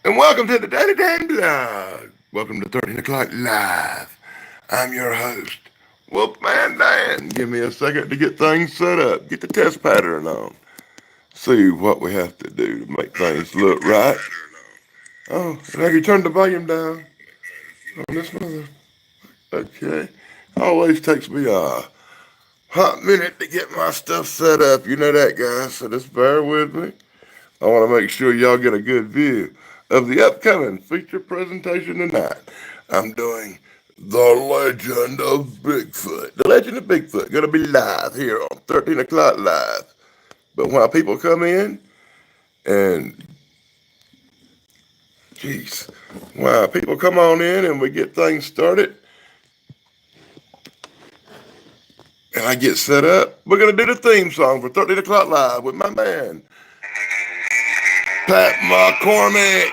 And welcome to the Daily Dan Blog. Welcome to 13 o'clock live. I'm your host, Wolfman Dan. Give me a second to get things set up, get the test pattern on, see what we have to do to make things look right. Oh, and I can turn the volume down on this mother. Okay. Always takes me a hot minute to get my stuff set up. You know that, guys, so just bear with me. I want to make sure y'all get a good view of the upcoming feature presentation tonight. I'm doing The Legend of Bigfoot. The Legend of Bigfoot going to be live here on 13 o'clock live. But while people come in and, jeez, while people come on in and we get things started and I get set up, we're going to do the theme song for 13 o'clock live with my man, Pat McCormick.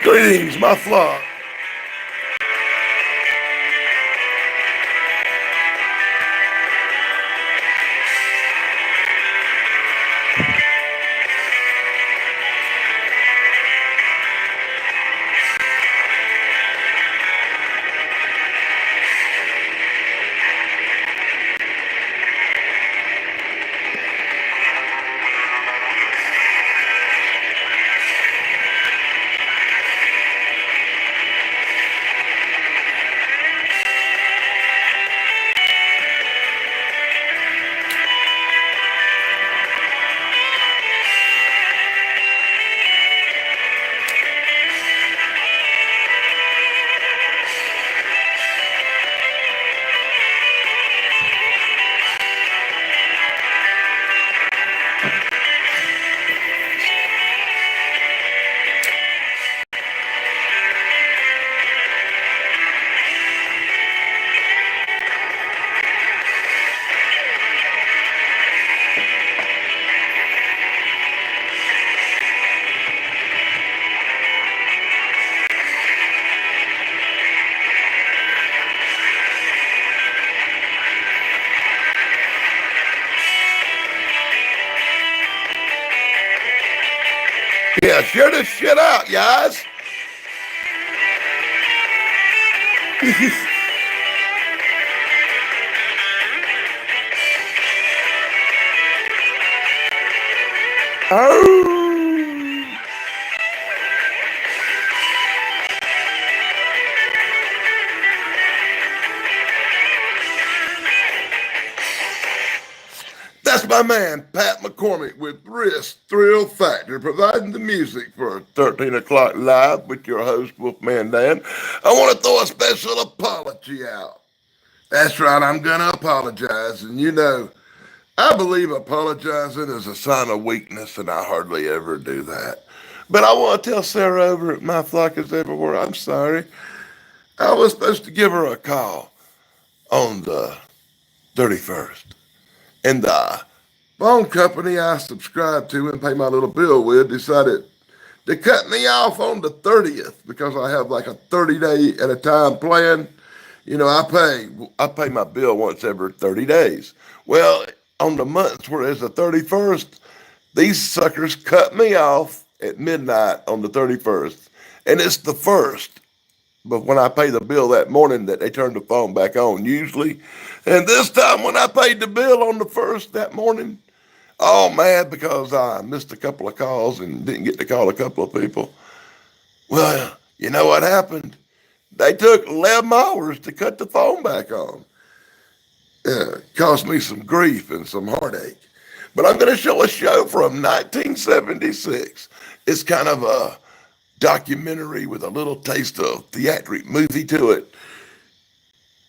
Greetings, my flock. Yeah, share this shit out, guys. Oh. That's my man, Pat McCormick with Wrist Thrill Factor, providing the music for 13 o'clock live with your host, Wolfman Dan. I want to throw a special apology out. That's right, I'm going to apologize. And you know, I believe apologizing is a sign of weakness, and I hardly ever do that. But I want to tell Sarah over at My Flock is Everywhere, I'm sorry. I was supposed to give her a call on the 31st. And the phone company I subscribe to and pay my little bill with decided to cut me off on the 30th because I have like a 30-day at a time plan. I pay my bill once every 30 days. Well, on the months where it's the 31st, these suckers cut me off at midnight on the 31st. And it's the first. But when I pay the bill that morning that they turn the phone back on usually. And this time when I paid the bill on the first that morning, all mad because I missed a couple of calls and didn't get to call a couple of people. Well, you know what happened? They took 11 hours to cut the phone back on. Caused me some grief and some heartache. But I'm going to show a show from 1976. It's kind of a documentary with a little taste of theatric movie to it.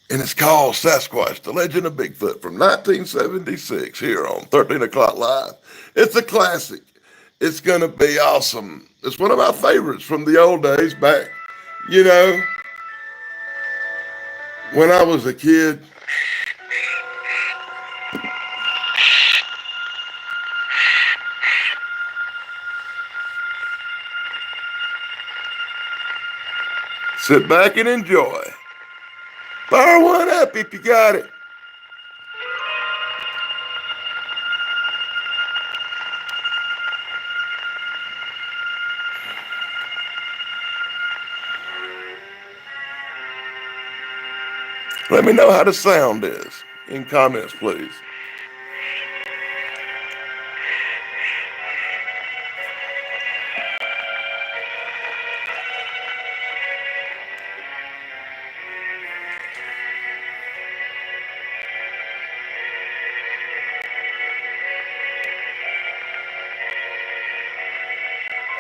And it's called Sasquatch, The Legend of Bigfoot from 1976 here on 13 O'Clock Live. It's a classic. It's going to be awesome. It's one of my favorites from the old days back, you know, when I was a kid. Sit back and enjoy. Fire one up if you got it. Let me know how the sound is in comments, please.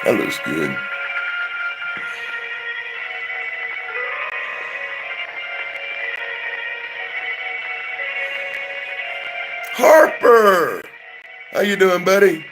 That looks good. Harper, how you doing, buddy?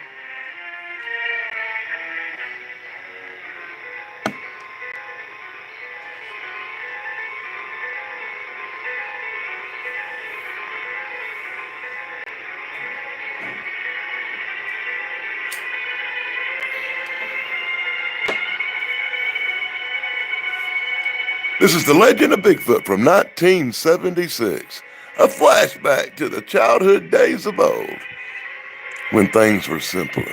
This is The Legend of Bigfoot from 1976, a flashback to the childhood days of old when things were simpler.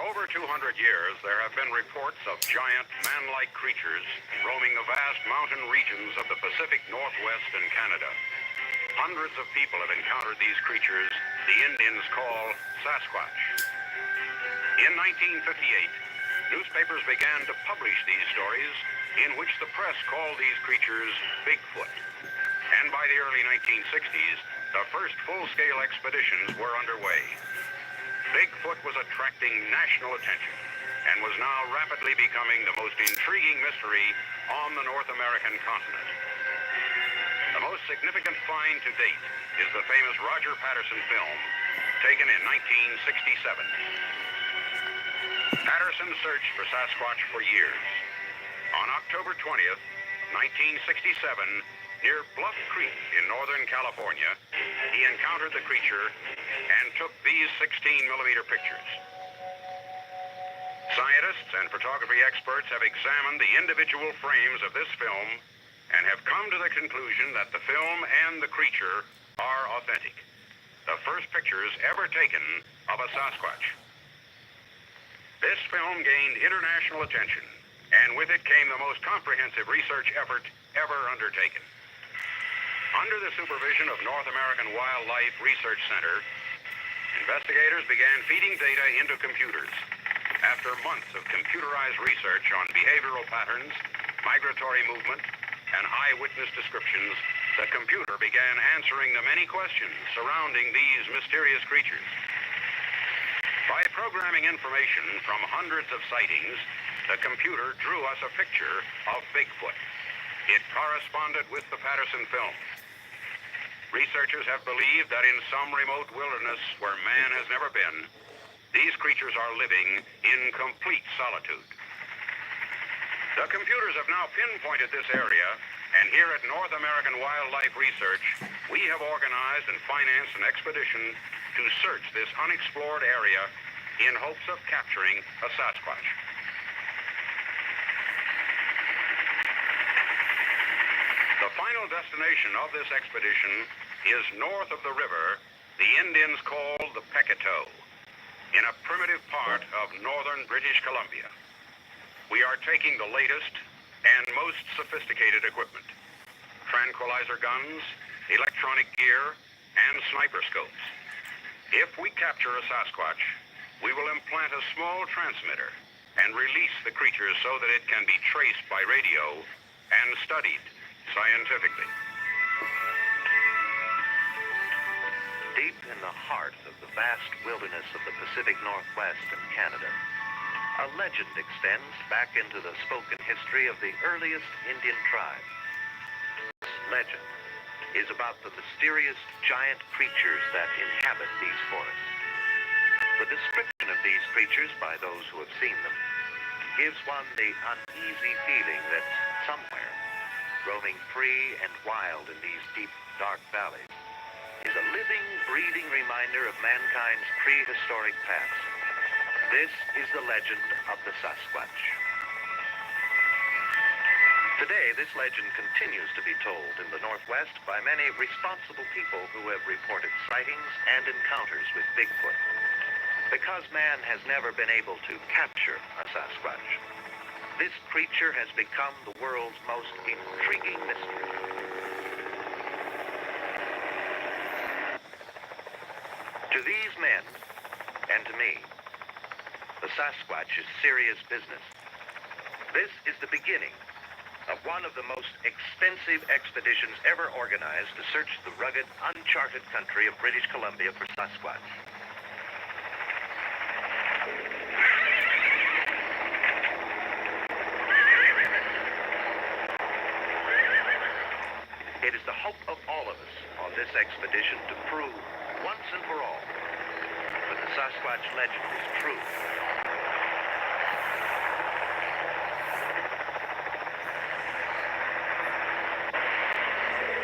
over 200 years, there have been reports of giant, man-like creatures roaming the vast mountain regions of the Pacific Northwest and Canada. Hundreds of people have encountered these creatures the Indians call Sasquatch. In 1958, newspapers began to publish these stories in which the press called these creatures Bigfoot. And by the early 1960s, the first full-scale expeditions were underway. Bigfoot was attracting national attention and was now rapidly becoming the most intriguing mystery on the North American continent. The most significant find to date is the famous Roger Patterson film taken in 1967. Patterson searched for Sasquatch for years. On October 20th, 1967, near Bluff Creek in Northern California, he encountered the creature and took these 16mm pictures. Scientists and photography experts have examined the individual frames of this film and have come to the conclusion that the film and the creature are authentic. The first pictures ever taken of a Sasquatch. This film gained international attention, and with it came the most comprehensive research effort ever undertaken. Under the supervision of North American Wildlife Research Center, investigators began feeding data into computers. After months of computerized research on behavioral patterns, migratory movement, and eyewitness descriptions, the computer began answering the many questions surrounding these mysterious creatures. By programming information from hundreds of sightings, the computer drew us a picture of Bigfoot. It corresponded with the Patterson film. Researchers have believed that in some remote wilderness where man has never been, these creatures are living in complete solitude. The computers have now pinpointed this area, and here at North American Wildlife Research, we have organized and financed an expedition to search this unexplored area in hopes of capturing a Sasquatch. The final destination of this expedition is north of the river the Indians call the Pecatow, in a primitive part of northern British Columbia. We are taking the latest and most sophisticated equipment: tranquilizer guns, electronic gear, and sniper scopes. If we capture a Sasquatch, we will implant a small transmitter and release the creature so that it can be traced by radio and studied scientifically. Deep in the heart of the vast wilderness of the Pacific Northwest and Canada, a legend extends back into the spoken history of the earliest Indian tribe. This legend is about the mysterious giant creatures that inhabit these forests. The description of these creatures by those who have seen them gives one the uneasy feeling that somewhere, roaming free and wild in these deep, dark valleys, is a living, breathing reminder of mankind's prehistoric past. This is the legend of the Sasquatch. Today, this legend continues to be told in the Northwest by many responsible people who have reported sightings and encounters with Bigfoot. Because man has never been able to capture a Sasquatch, this creature has become the world's most intriguing mystery. To these men, and to me, the Sasquatch is serious business. This is the beginning of one of the most extensive expeditions ever organized to search the rugged, uncharted country of British Columbia for Sasquatch. It is the hope of all of us on this expedition to prove once and for all that the Sasquatch legend is true.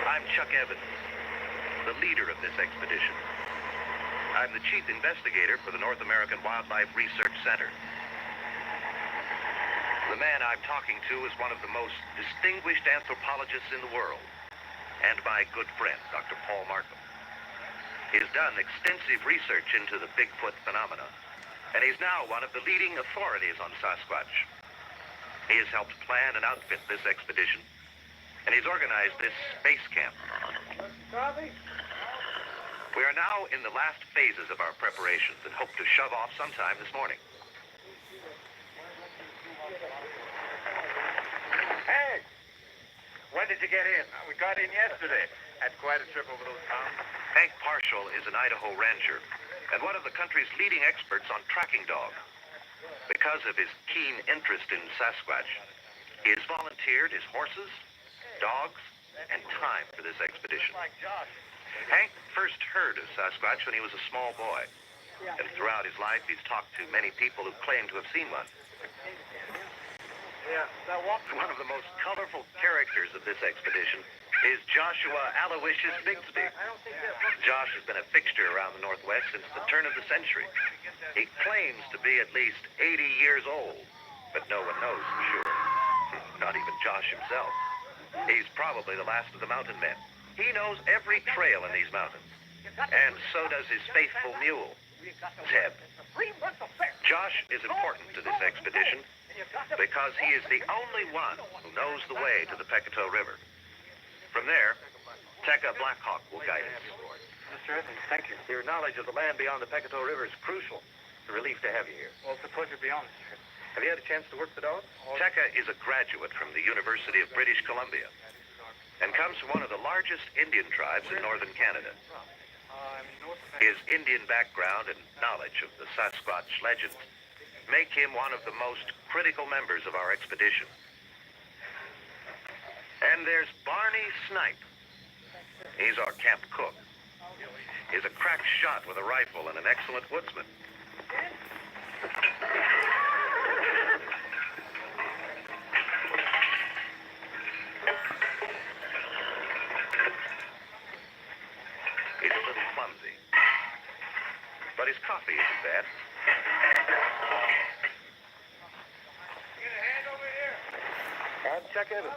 I'm Chuck Evans, the leader of this expedition. I'm the chief investigator for the North American Wildlife Research Center. The man I'm talking to is one of the most distinguished anthropologists in the world, and my good friend, Dr. Paul Markham. He has done extensive research into the Bigfoot phenomena and he's now one of the leading authorities on Sasquatch. He has helped plan and outfit this expedition, and he's organized this base camp. We are now in the last phases of our preparations and hope to shove off sometime this morning. Hey! When did you get in? We got in yesterday. Had quite a trip over those mountains. Hank Parshall is an Idaho rancher and one of the country's leading experts on tracking dogs. Because of his keen interest in Sasquatch, he has volunteered his horses, dogs, and time for this expedition. Like Josh. Hank first heard of Sasquatch when he was a small boy, and throughout his life he's talked to many people who claim to have seen one. Yeah, that walk. One of the most colorful characters of this expedition is Joshua Aloysius Bigsby. Josh has been a fixture around the Northwest since the turn of the century. He claims to be at least 80 years old, but no one knows for sure. Not even Josh himself. He's probably the last of the mountain men. He knows every trail in these mountains, and so does his faithful mule, Zeb. Josh is important to this expedition because he is the only one who knows the way to the Pecatow River. From there, Tekka Blackhawk will guide us. Mr. Evans, thank you. Your knowledge of the land beyond the Pecatow River is crucial. It's a relief to have you here. Well, it's a pleasure to be on this trip. Have you had a chance to work the dog? Tekka is a graduate from the University of British Columbia and comes from one of the largest Indian tribes in northern Canada. His Indian background and knowledge of the Sasquatch legend make him one of the most critical members of our expedition. And there's Barney Snipe. He's our camp cook. He's a crack shot with a rifle and an excellent woodsman. He's a little clumsy, but his coffee isn't bad. I'm Chuck Evans.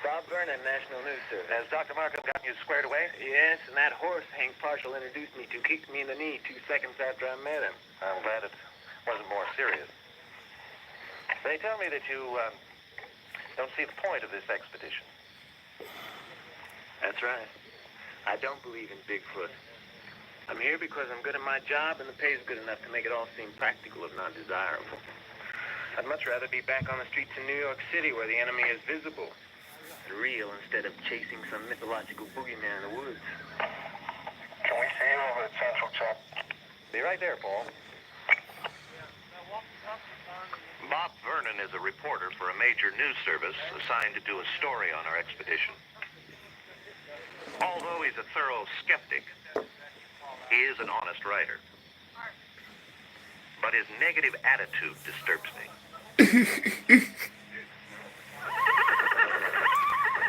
Bob Vernon, National News Service. Has Dr. Markham gotten you squared away? Yes, and that horse Hank Parshall introduced me to kicked me in the knee 2 seconds after I met him. I'm glad it wasn't more serious. They tell me that you don't see the point of this expedition. That's right. I don't believe in Bigfoot. I'm here because I'm good at my job and the pay's good enough to make it all seem practical if not desirable. I'd much rather be back on the streets in New York City where the enemy is visible, real, instead of chasing some mythological boogeyman in the woods. Can we see you over at Central, Chuck? Be right there, Paul. Bob Vernon is a reporter for a major news service assigned to do a story on our expedition. Although he's a thorough skeptic, he is an honest writer. But his negative attitude disturbs me.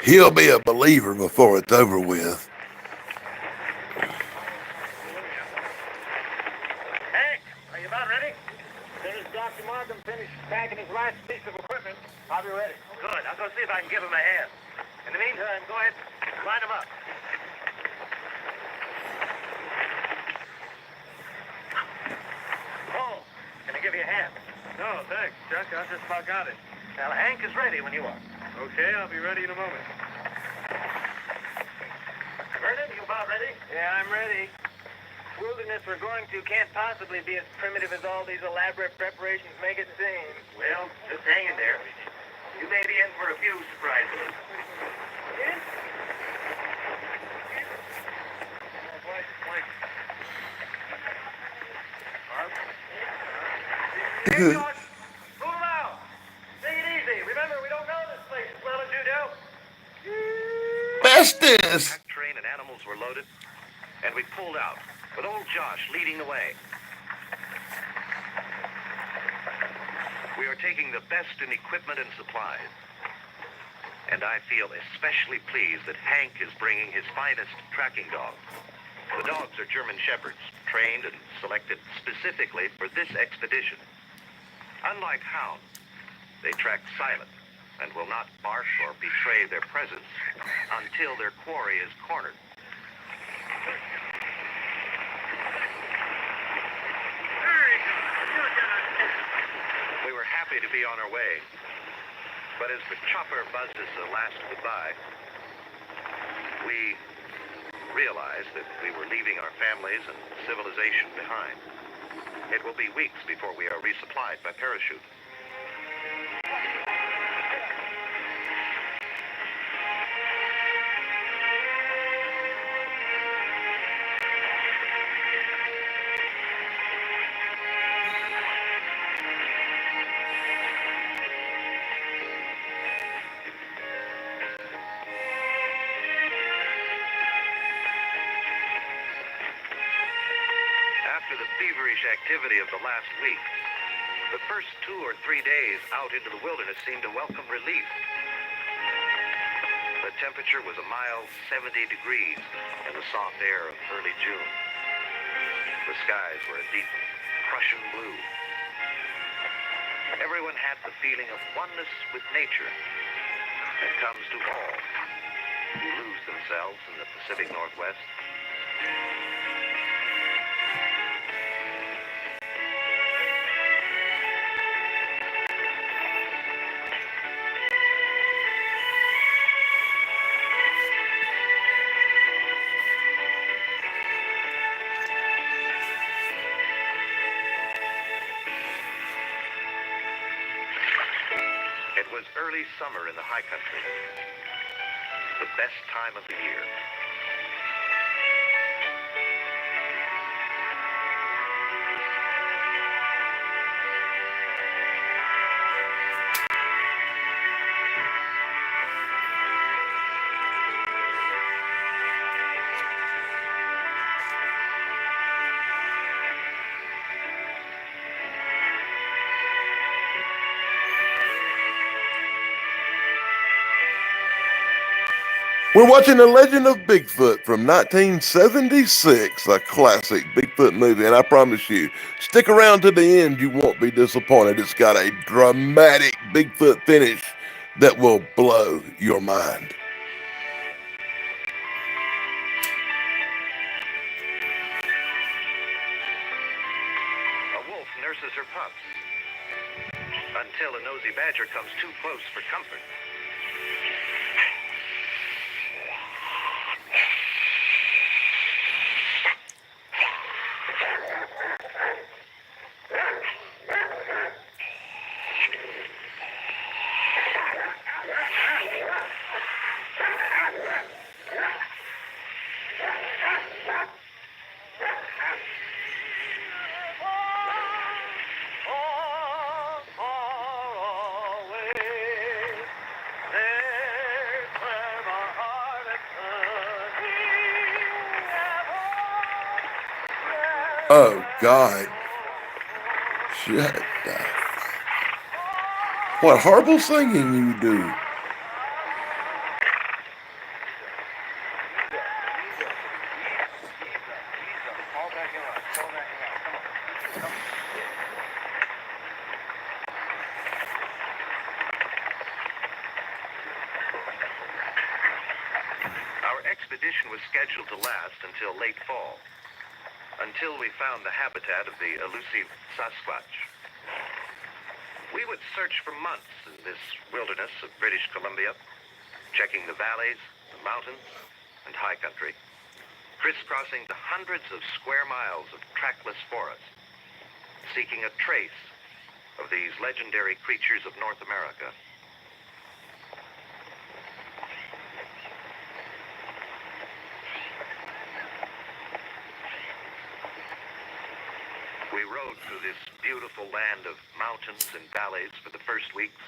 He'll be a believer before it's over with. Hank, are you about ready? As soon as Dr. Markham finishes packing his last piece of equipment, I'll be ready. Good. I'll go see if I can give him a hand. In the meantime, go ahead, line him up. Oh, can I give you a hand? No, thanks, Chuck. I just about got it. Well, Hank is ready when you are. Okay, I'll be ready in a moment. Vernon, you about ready? Yeah, I'm ready. Wilderness we're going to can't possibly be as primitive as all these elaborate preparations make it seem. Well, just hang in there. You may be in for a few surprises. Hey, George, move out. Take it easy. Remember, we don't know this place as well as you do. Bestest! Pack train and animals were loaded, and we pulled out, with old Josh leading the way. We are taking the best in equipment and supplies. And I feel especially pleased that Hank is bringing his finest tracking dogs. The dogs are German Shepherds, trained and selected specifically for this expedition. Unlike hounds, they track silent and will not bark or betray their presence until their quarry is cornered. Very good. to be on our way. But as the chopper buzzes a last goodbye, we realized that we were leaving our families and civilization behind. It will be weeks before we are resupplied by parachute. After the feverish activity of the last week, the first 2 or 3 days out into the wilderness seemed to welcome relief. The temperature was a mild 70 degrees in the soft air of early June. The skies were a deep Prussian blue. Everyone had the feeling of oneness with nature that comes to all who lose themselves in the Pacific Northwest. It was early summer in the high country, the best time of the year. We're watching The Legend of Bigfoot from 1976, a classic Bigfoot movie, and I promise you, stick around to the end, you won't be disappointed. It's got a dramatic Bigfoot finish that will blow your mind. A wolf nurses her pups until a nosy badger comes too close for comfort. Oh, God. Shut up. What horrible singing you do. Our expedition was scheduled to last until late fall, until we found the habitat of the elusive Sasquatch. We would search for months in this wilderness of British Columbia, checking the valleys, the mountains, and high country, crisscrossing the hundreds of square miles of trackless forest, seeking a trace of these legendary creatures of North America. We rode through this beautiful land of mountains and valleys for the first weeks,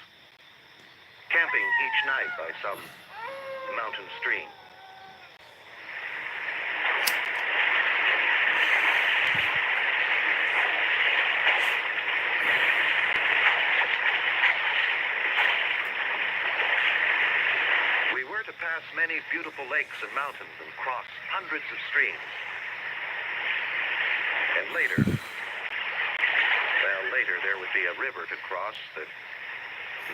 camping each night by some mountain stream. We were to pass many beautiful lakes and mountains and cross hundreds of streams. And later there would be a river to cross that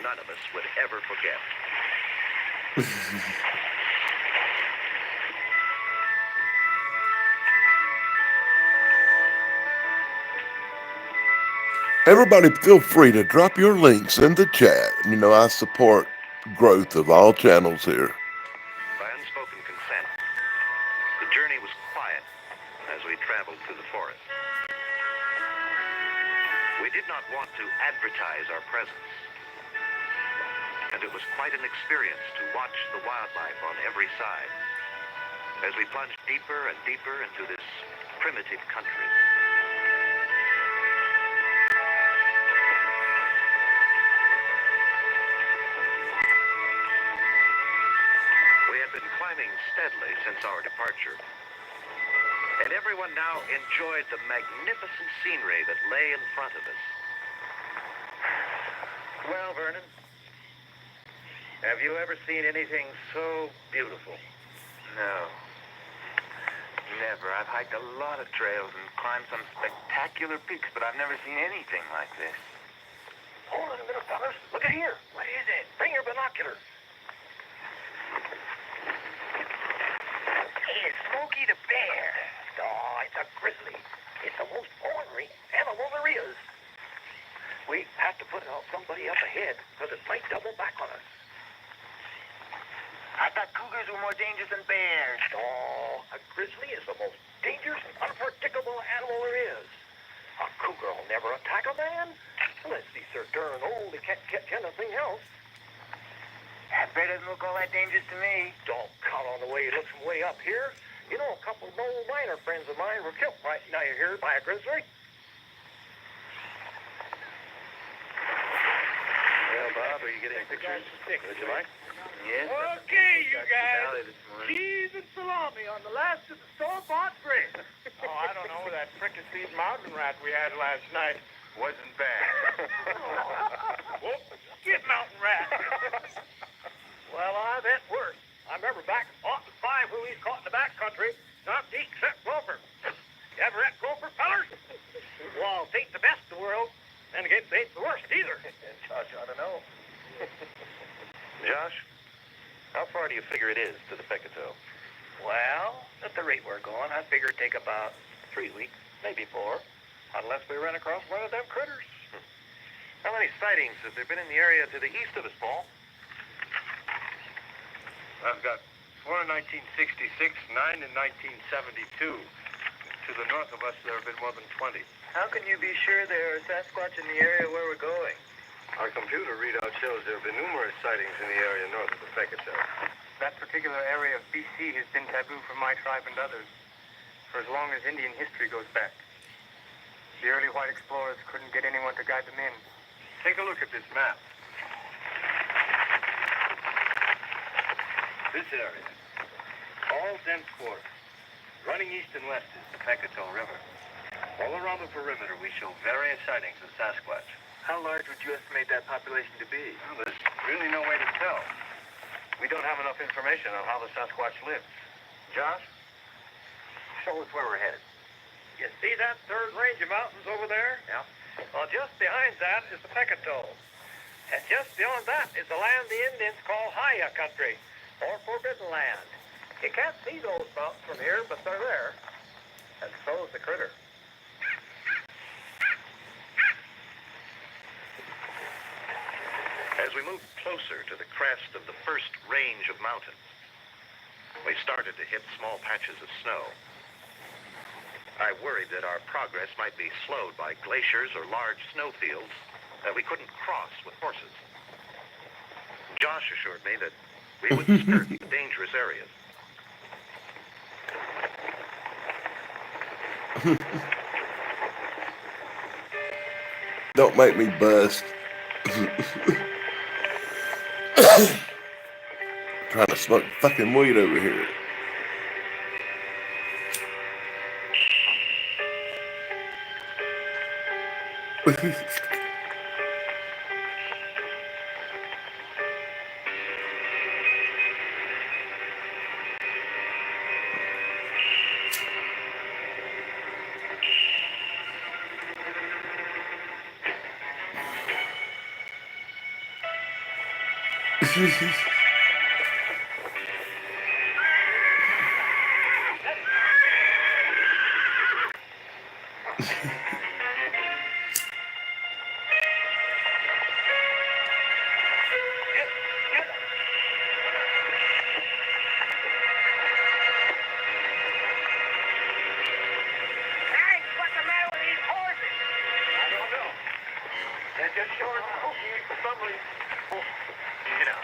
none of us would ever forget. Everybody, feel free to drop your links in the chat. You know, I support growth of all channels here. By unspoken consent, the journey was quiet as we traveled through the forest. We did not want to advertise our presence, and it was quite an experience to watch the wildlife on every side as we plunged deeper and deeper into this primitive country. We had been climbing steadily since our departure, and everyone now enjoyed the magnificent scenery that lay in front of us. Well, Vernon, have you ever seen anything so beautiful? No. Never. I've hiked a lot of trails and climbed some spectacular peaks, but I've never seen anything like this. Hold on a minute, fellas. Look at here. What is it? Bring your binoculars. It's Smokey the Bear. Oh, it's a grizzly. It's the most ornery animal there is. We have to put somebody up ahead because it might double back on us. I thought cougars were more dangerous than bears. Oh, a grizzly is the most dangerous and unpredictable animal there is. A cougar will never attack a man unless he's so darn old he can't catch anything else. That bear doesn't look all that dangerous to me. Don't count on the way he looks from way up here. You know, a couple of old miner friends of mine were killed right now here by a grizzly. Well, Bob, are you getting pictures? Would you like? Yes. Okay, you guys. Valley this morning. Cheese and salami on the last of the store-bought bread. Oh, I don't know. That fricassee mountain rat we had last night wasn't bad. Whoop, get mountain rat. Well, I bet worse. I remember back in 05 when we was caught in the back country, not to eat except gopher. You ever had gopher, fellers? Well, it ain't the best in the world, and again, it ain't the worst either. Josh, I don't know. Josh, how far do you figure it is to the Pecatow? Well, at the rate we're going, I figure it'd take about 3 weeks, maybe 4, unless we run across one of them critters. How many sightings have there been in the area to the east of us, Paul? I've got 4 in 1966, 9 in 1972. To the north of us, there have been more than 20. How can you be sure there are Sasquatch in the area where we're going? Our computer readout shows there have been numerous sightings in the area north of the Pecatow. That particular area of BC has been taboo for my tribe and others for as long as Indian history goes back. The early white explorers couldn't get anyone to guide them in. Take a look at this map. This area, all dense forest. Running east and west is the Pecatow River. All around the perimeter, we show various sightings of Sasquatch. How large would you estimate that population to be? Well, there's really no way to tell. We don't have enough information on how the Sasquatch lives. Josh, show us where we're headed. You see that third range of mountains over there? Yeah. Well, just behind that is the Pecatow. And just beyond that is the land the Indians call Haya country, or Forbidden Land. You can't see those mountains from here, but they're there. And so is the critter. As we moved closer to the crest of the first range of mountains, we started to hit small patches of snow. I worried that our progress might be slowed by glaciers or large snowfields that we couldn't cross with horses. Josh assured me that we would skirt the dangerous areas. Don't make me bust. Trying to smoke fucking weed over here. short. Somebody. Oh, get out.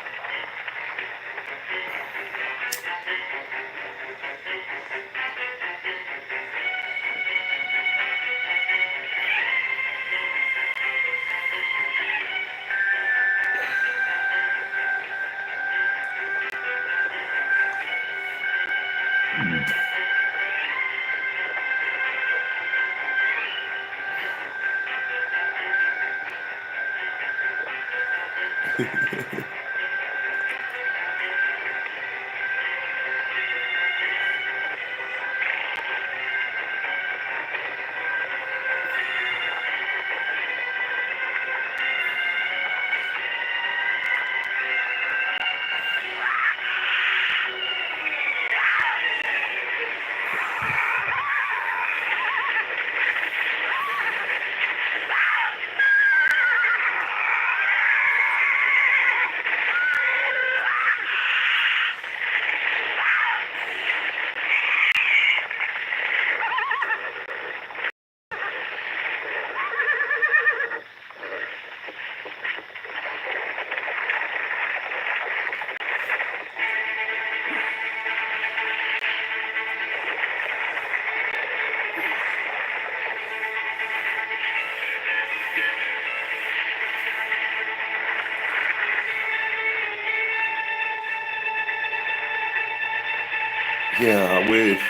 Yeah, I wish.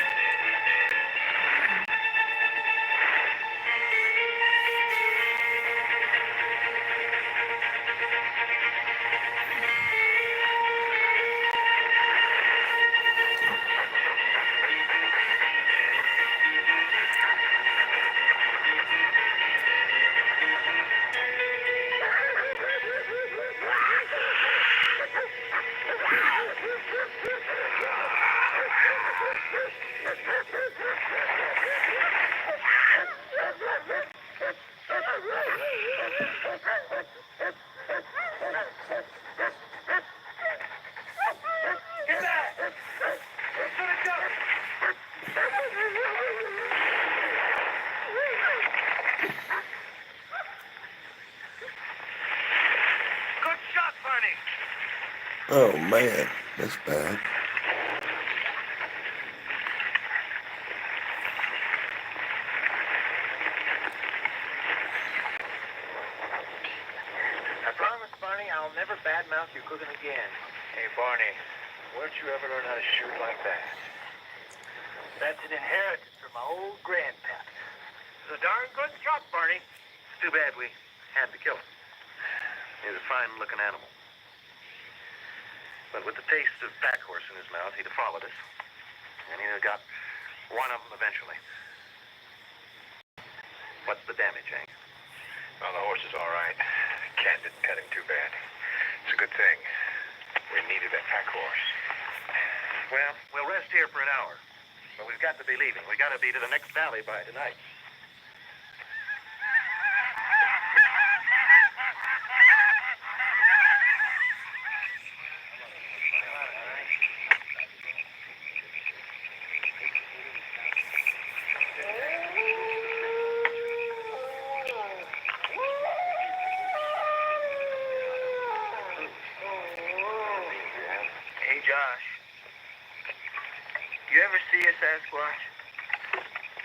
Get back! Let it go! Good shot, Barney. Oh man, that's bad. I promise, Barney, I'll never badmouth your cooking again. Hey, Barney, where'd you ever learn how to shoot like that? That's an inheritance from my old grandpap. It's a darn good shot, Barney. It's too bad we had to kill him. He was a fine-looking animal. But with the taste of pack horse in his mouth, he'd have followed us. And he'd have got one of them eventually. What's the damage, Hank? Well, the horse is all right. Cat didn't cut him too bad. It's a good thing. We needed that pack horse. Well, we'll rest here for an hour. But we've got to be leaving. We've got to be to the next valley by tonight. Hey, Josh. You ever see a Sasquatch?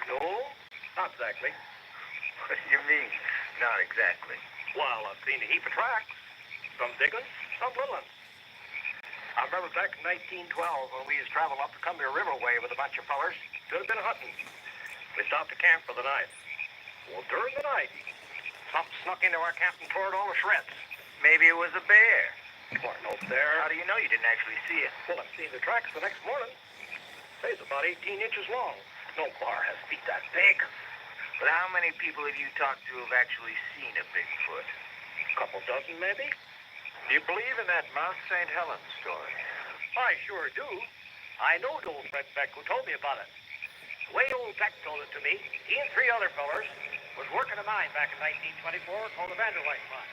No, not exactly. What do you mean? Not exactly. Well, I've seen a heap of tracks. Some big ones, some little ones. I remember back in 1912 when we was traveling up the Columbia River way with a bunch of fellers. Should have been hunting. We stopped to camp for the night. Well, during the night, something snuck into our camp and tore it all to shreds. Maybe it was a bear. Wasn't no bear. How do you know you didn't actually see it? Well, I've seen the tracks the next morning. They's about 18 inches long. No bar has feet that big. But how many people have you talked to who've actually seen a Bigfoot? A couple dozen, maybe? Do you believe in that Mount St. Helens story? I sure do. I know the old Fred Beck who told me about it. The way old Beck told it to me, he and three other fellers was working a mine back in 1924 called the Vanderwyk mine.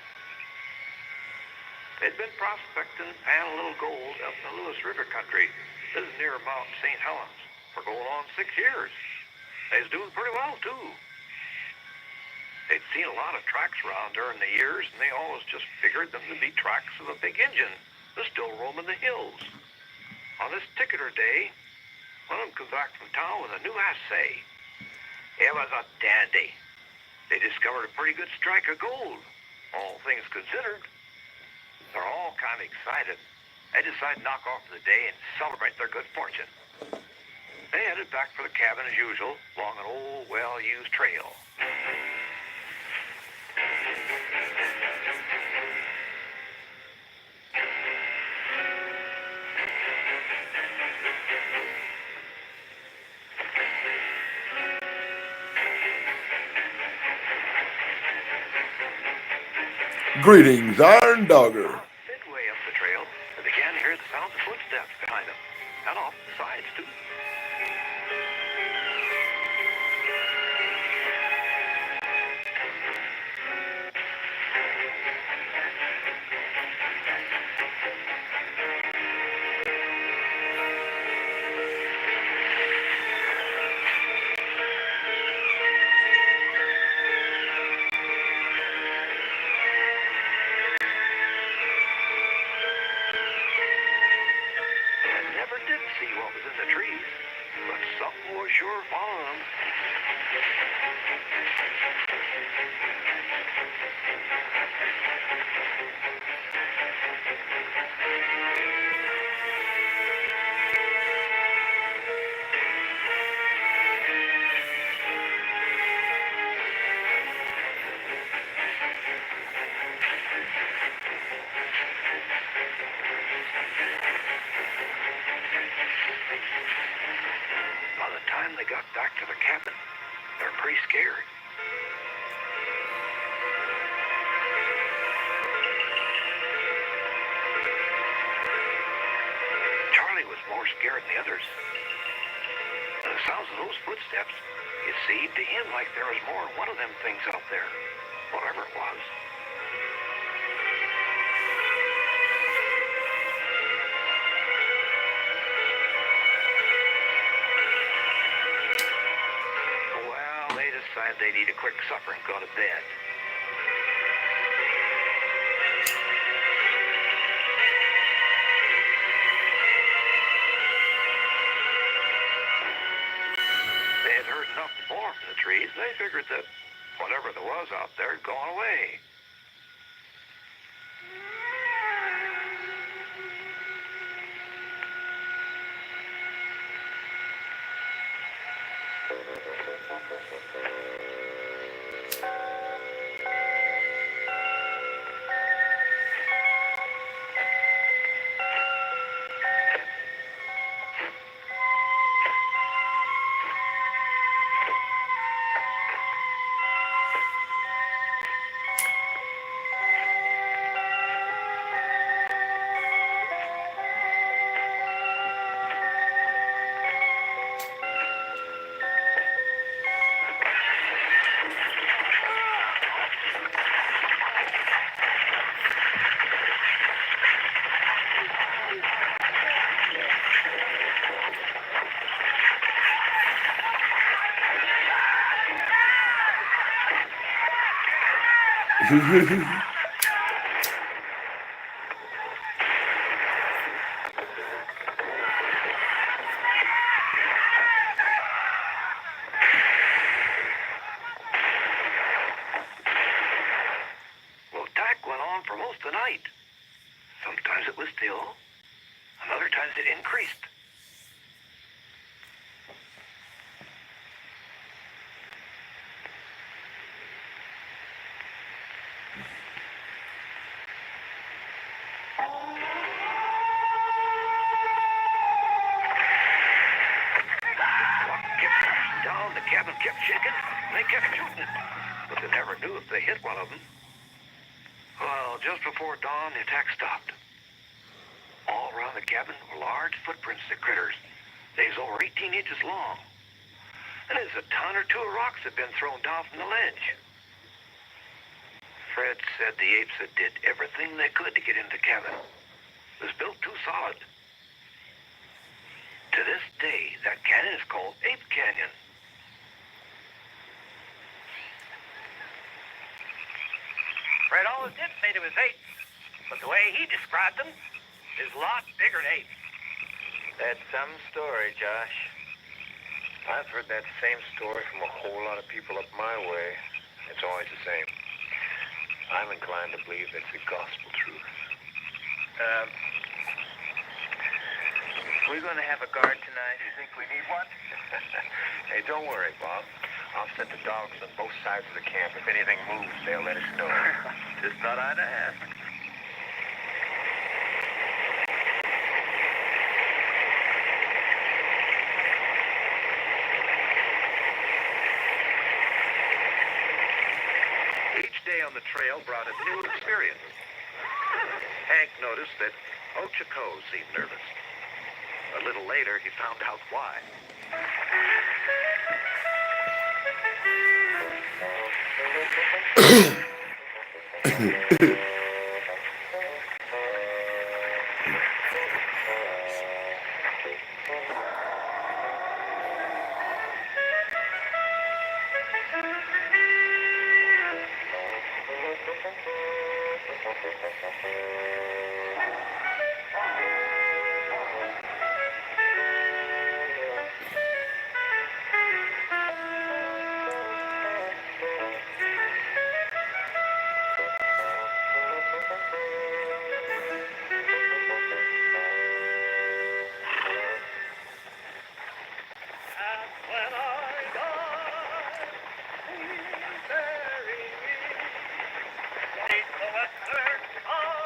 They'd been prospecting and a little gold up in the Lewis River country. This is near Mount St. Helens for going on 6 years. They was doing pretty well, too. They'd seen a lot of tracks around during the years, and they always just figured them to be tracks of a big engine that's still roaming the hills. On this particular day, one of them come back from town with a new assay. It was a dandy. They discovered a pretty good strike of gold, all things considered. They're all kind of excited. They decide to knock off for the day and celebrate their good fortune. They headed back for the cabin as usual, along an old, well-used trail. Greetings, Iron Dogger. Midway up the trail, they began to hear the sounds of footsteps behind them, and off the sides, too. Never did see what was in the trees, but something was sure following them. By the time they got back to the cabin, they're pretty scared. Charlie was more scared than the others. And the sounds of those footsteps, it seemed to him like there was more than one of them things out there, whatever it was. Well, they decided they'd eat a quick supper and go to bed. They had heard nothing more from the trees. They figured that whatever there was out there had gone away. Well, attack went on for most of the night. Sometimes it was still, and other times it increased. What kept crashing down, the cabin kept shaking, and they kept shooting. But they never knew if they hit one of them. Well, just before dawn, the attack stopped. All around the cabin were large footprints of critters. They was over 18 inches long. And there's a ton or two of rocks that had been thrown down from the ledge. Fred said the apes had did everything they could to get into the cabin. It was built too solid. To this day, that canyon is called Ape Canyon. fellow did say there was apes, but the way he described them is a lot bigger than apes. That's some story, Josh. I've heard that same story from a whole lot of people up my way. It's always the same. I'm inclined to believe it's the gospel truth. We're going to have a guard tonight. You think we need one? Hey, don't worry, Bob. I'll set the dogs on both sides of the camp. If anything moves, they'll let us know. Just thought I'd ask. Each day on the trail brought a new experience. Hank noticed that Ochako seemed nervous. A little later, he found out why. And when I die, please bury me beneath the western sky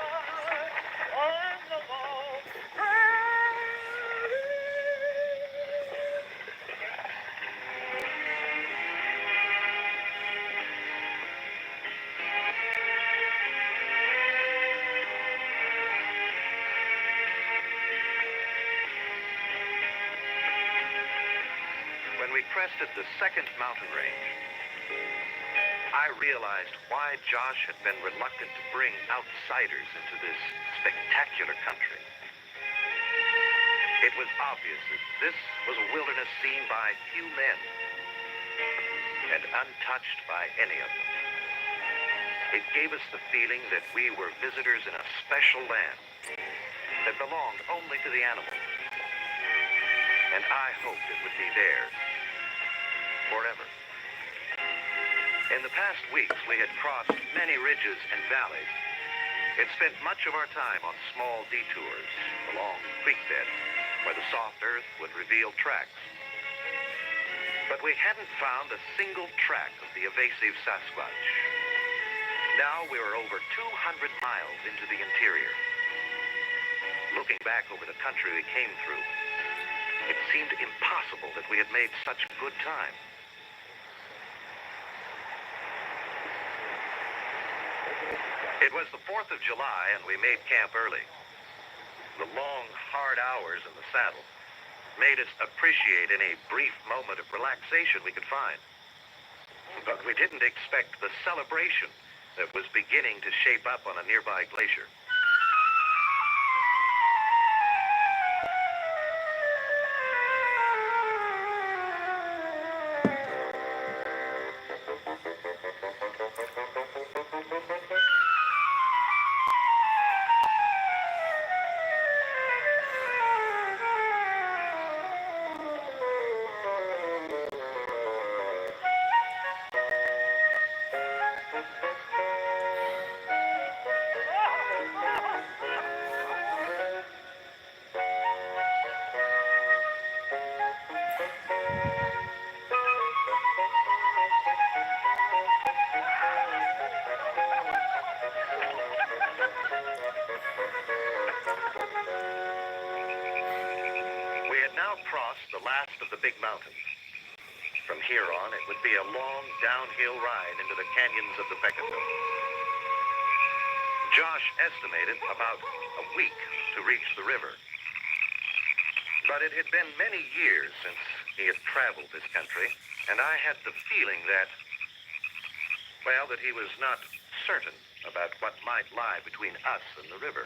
on the Mount Prairie. When we crested the second mountain range, I realized why Josh had been reluctant to bring outsiders into this spectacular country. It was obvious that this was a wilderness seen by few men and untouched by any of them. It gave us the feeling that we were visitors in a special land that belonged only to the animals. And I hoped it would be theirs forever. In the past weeks, we had crossed many ridges and valleys. It spent much of our time on small detours along creek beds where the soft earth would reveal tracks. But we hadn't found a single track of the evasive Sasquatch. Now we were over 200 miles into the interior. Looking back over the country we came through, it seemed impossible that we had made such good time. It was the 4th of July, and we made camp early. The long, hard hours in the saddle made us appreciate any brief moment of relaxation we could find. But we didn't expect the celebration that was beginning to shape up on a nearby glacier. We had now crossed the last of the big mountains. From here on, it would be a long downhill ride into the canyons of the Pecos. Josh estimated about a week to reach the river. But it had been many years since he had traveled this country, and I had the feeling that, well, that he was not certain about what might lie between us and the river.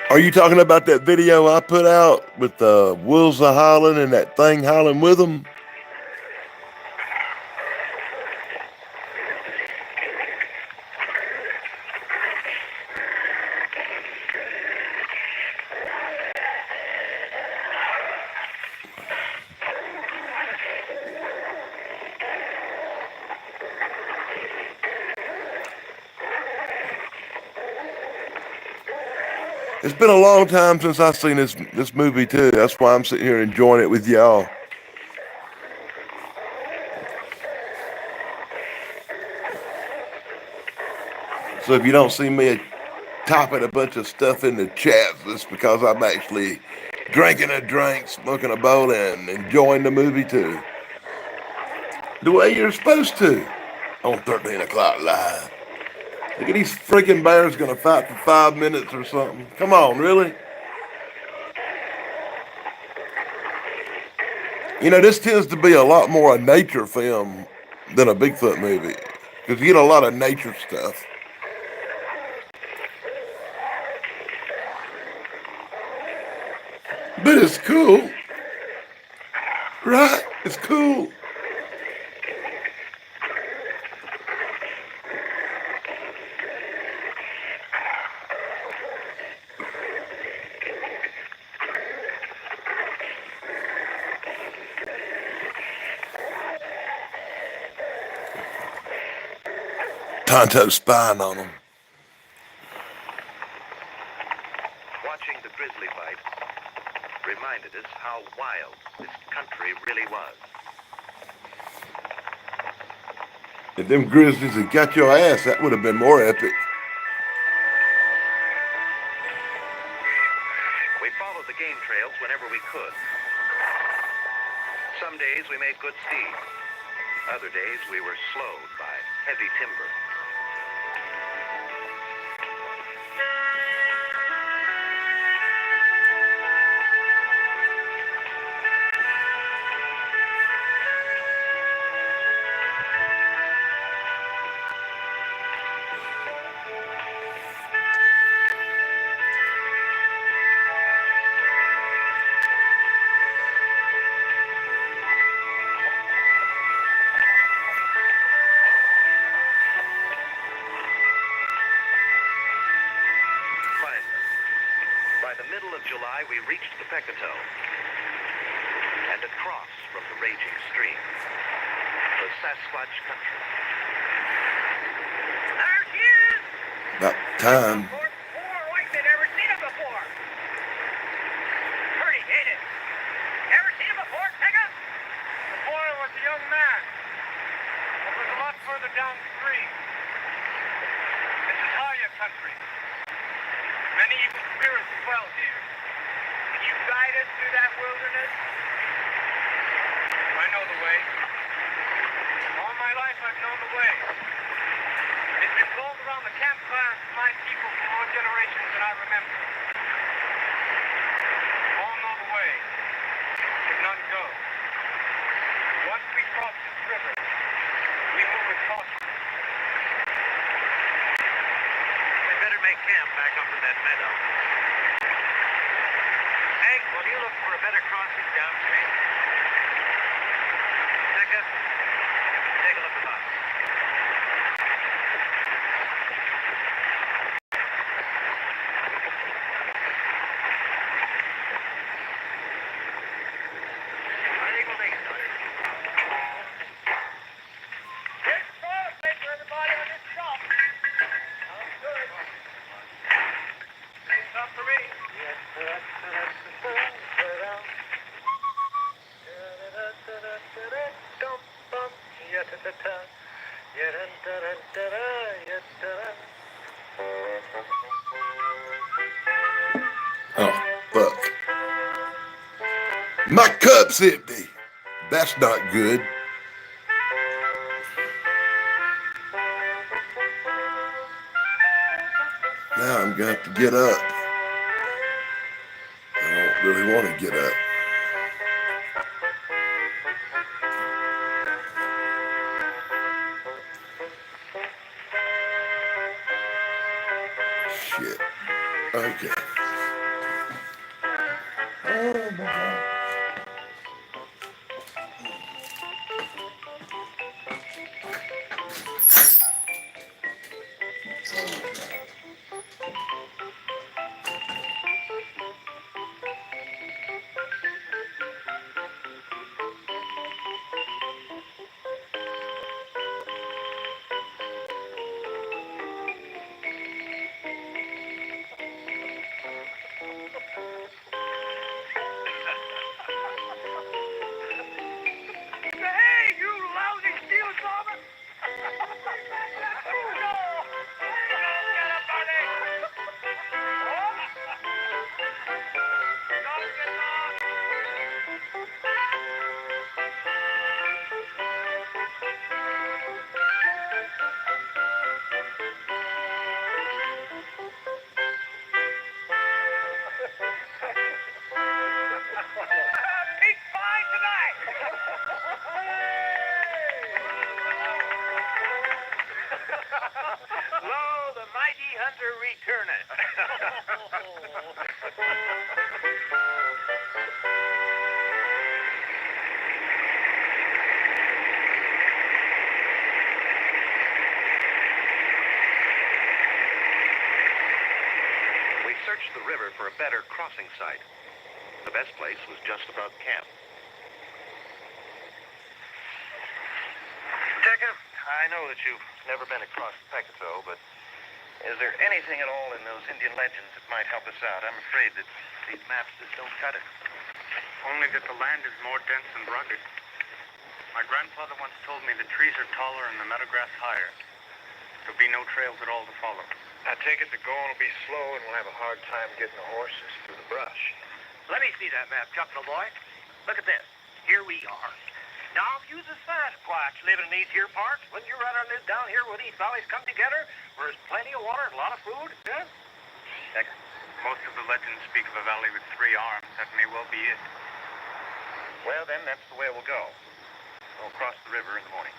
Are you talking about that video I put out with the wolves a howling and that thing howling with them? It's been a long time since I've seen this movie too. That's why I'm sitting here enjoying it with y'all. So if you don't see me typing a bunch of stuff in the chat, it's because I'm actually drinking a drink, smoking a bowl, and enjoying the movie too. The way you're supposed to on 13 o'clock live. Look at these freaking bears gonna fight for 5 minutes or something. Come on, really? You know, this tends to be a lot more a nature film than a Bigfoot movie. Because you get a lot of nature stuff. But it's cool. Right? It's cool. Tonto spying on them. Watching the grizzly fight reminded us how wild this country really was. If them grizzlies had got your ass, that would have been more epic. We followed the game trails whenever we could. Some days we made good speed. Other days we were slowed by heavy timber. By the middle of July, we reached the Pecatow and across from the raging stream, the Sasquatch country. There she is! About time. Like they'd never seen it before. Pretty, ain't it? Ever seen it before, Pegga? The boy was a young man. It was a lot further down the stream. This is Haya country. Many evil spirits dwell here. Can you guide us through that wilderness? I know the way. All my life I've known the way. It's been told around the campfires of my people for more generations than I remember. All know the way. If none go. Once we cross this river, we move with caution. We better make camp back up in that meadow. Hank, will you look for a better crossing downstream? Becca, take a look about. I think we'll make it, Doctor. Here's the toilet paper, everybody, on this shop. Sounds good. Say something for me. Oh, fuck. My cup's empty. That's not good. Now I'm gonna have to get up. I don't really want to get up. Shit. Okay. Oh, my God. Hey, you lousy steel sauber! No! Get up, buddy! Don't get lost! Big find tonight! Lo, the mighty hunter returneth. We searched the river for a better crossing site. The best place was just above camp. Jacob, I know that you've never been across Pecatow, but is there anything at all in those Indian legends that might help us out? I'm afraid that these maps just don't cut it. Only that the land is more dense and rugged. My grandfather once told me the trees are taller and the meadow grass higher. There'll be no trails at all to follow. I take it the going will be slow and we'll have a hard time getting the horses through the brush. Let me see that map, Chuckle boy. Look at this. Here we are. Now, if you's a Sasquatch living in these here parts, wouldn't you rather live down here where these valleys come together, where there's plenty of water and a lot of food? Yeah? Most of the legends speak of a valley with 3 arms. That may well be it. Well, then, that's the way we'll go. We'll cross the river in the morning.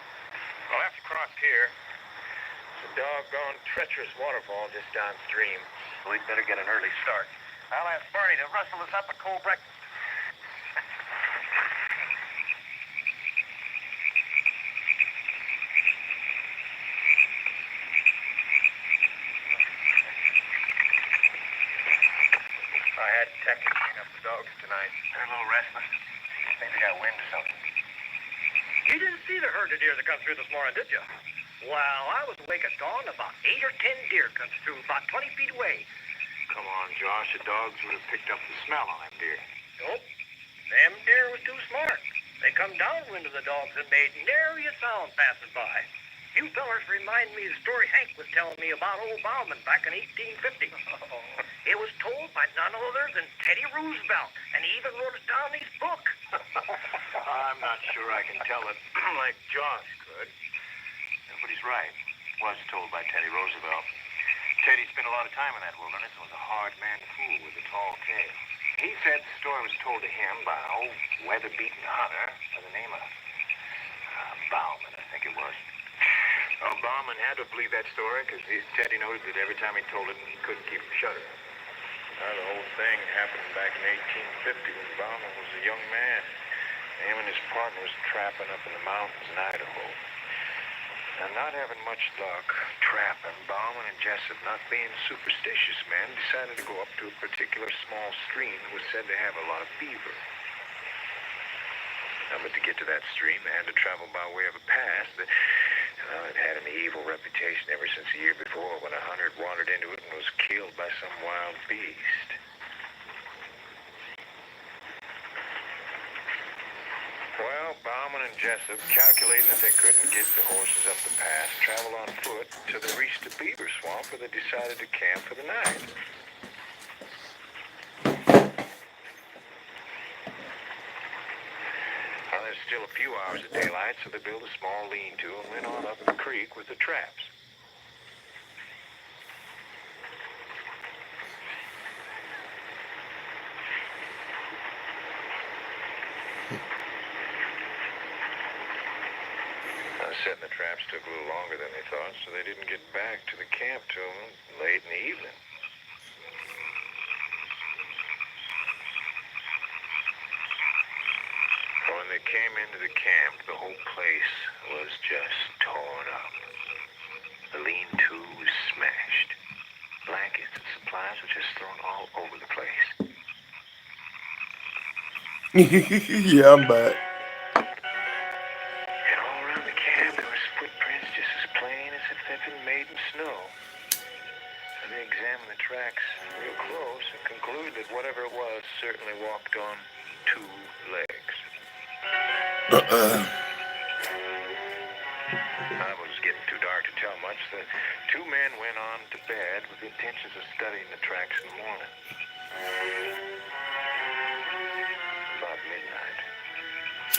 We'll have to cross here. It's a doggone treacherous waterfall just downstream. So we'd better get an early start. I'll ask Barney to rustle us up a cold breakfast. I had Tech clean up the dogs tonight. They're a little restless. Think they got wind or something. You didn't see the herd of deer that come through this morning, did you? Well, I was awake at dawn. About 8 or 10 deer comes through, about 20 feet away. Come on, Josh. The dogs would have picked up the smell on them deer. Nope. Them deer was too smart. They come downwind of the dogs and made nary a sound passing by. You fellers remind me of the story Hank was telling me about old Bauman back in 1850. It was told by none other than Teddy Roosevelt, and he even wrote it down in his book. I'm not sure I can tell it like Josh could. But he's right. It was told by Teddy Roosevelt. Teddy spent a lot of time in that wilderness and was a hard man to fool with a tall tale. He said the story was told to him by an old weather-beaten hunter by the name of Bauman, I think it was. Oh, Bauman had to believe that story because Teddy noted that every time he told it, he couldn't keep from shuddering. The whole thing happened back in 1850 when Bauman was a young man. Him and his partner was trapping up in the mountains in Idaho. And not having much luck trapping, Bauman and Jessup, not being superstitious men, decided to go up to a particular small stream that was said to have a lot of beaver. But to get to that stream, they had to travel by way of a pass that it had an evil reputation ever since the year before when a hunter had wandered into it and was killed by some wild beast. Well, Bauman and Jessup, calculating that they couldn't get the horses up the pass, traveled on foot till they reached a beaver swamp where they decided to camp for the night. Well, there's still a few hours of daylight, so they built a small lean-to and went on up the creek with the traps. Setting the traps took a little longer than they thought, so they didn't get back to the camp till late in the evening. into the camp, the whole place was just torn up. The lean-to was smashed. Blankets and supplies were just thrown all over the place. Yeah, I'm back. And all around the camp, there was footprints just as plain as if they'd been made in snow. So they examined the tracks real close and concluded that whatever it was certainly walked on 2 legs. It was getting too dark to tell much. The 2 men went on to bed with the intentions of studying the tracks in the morning. About midnight,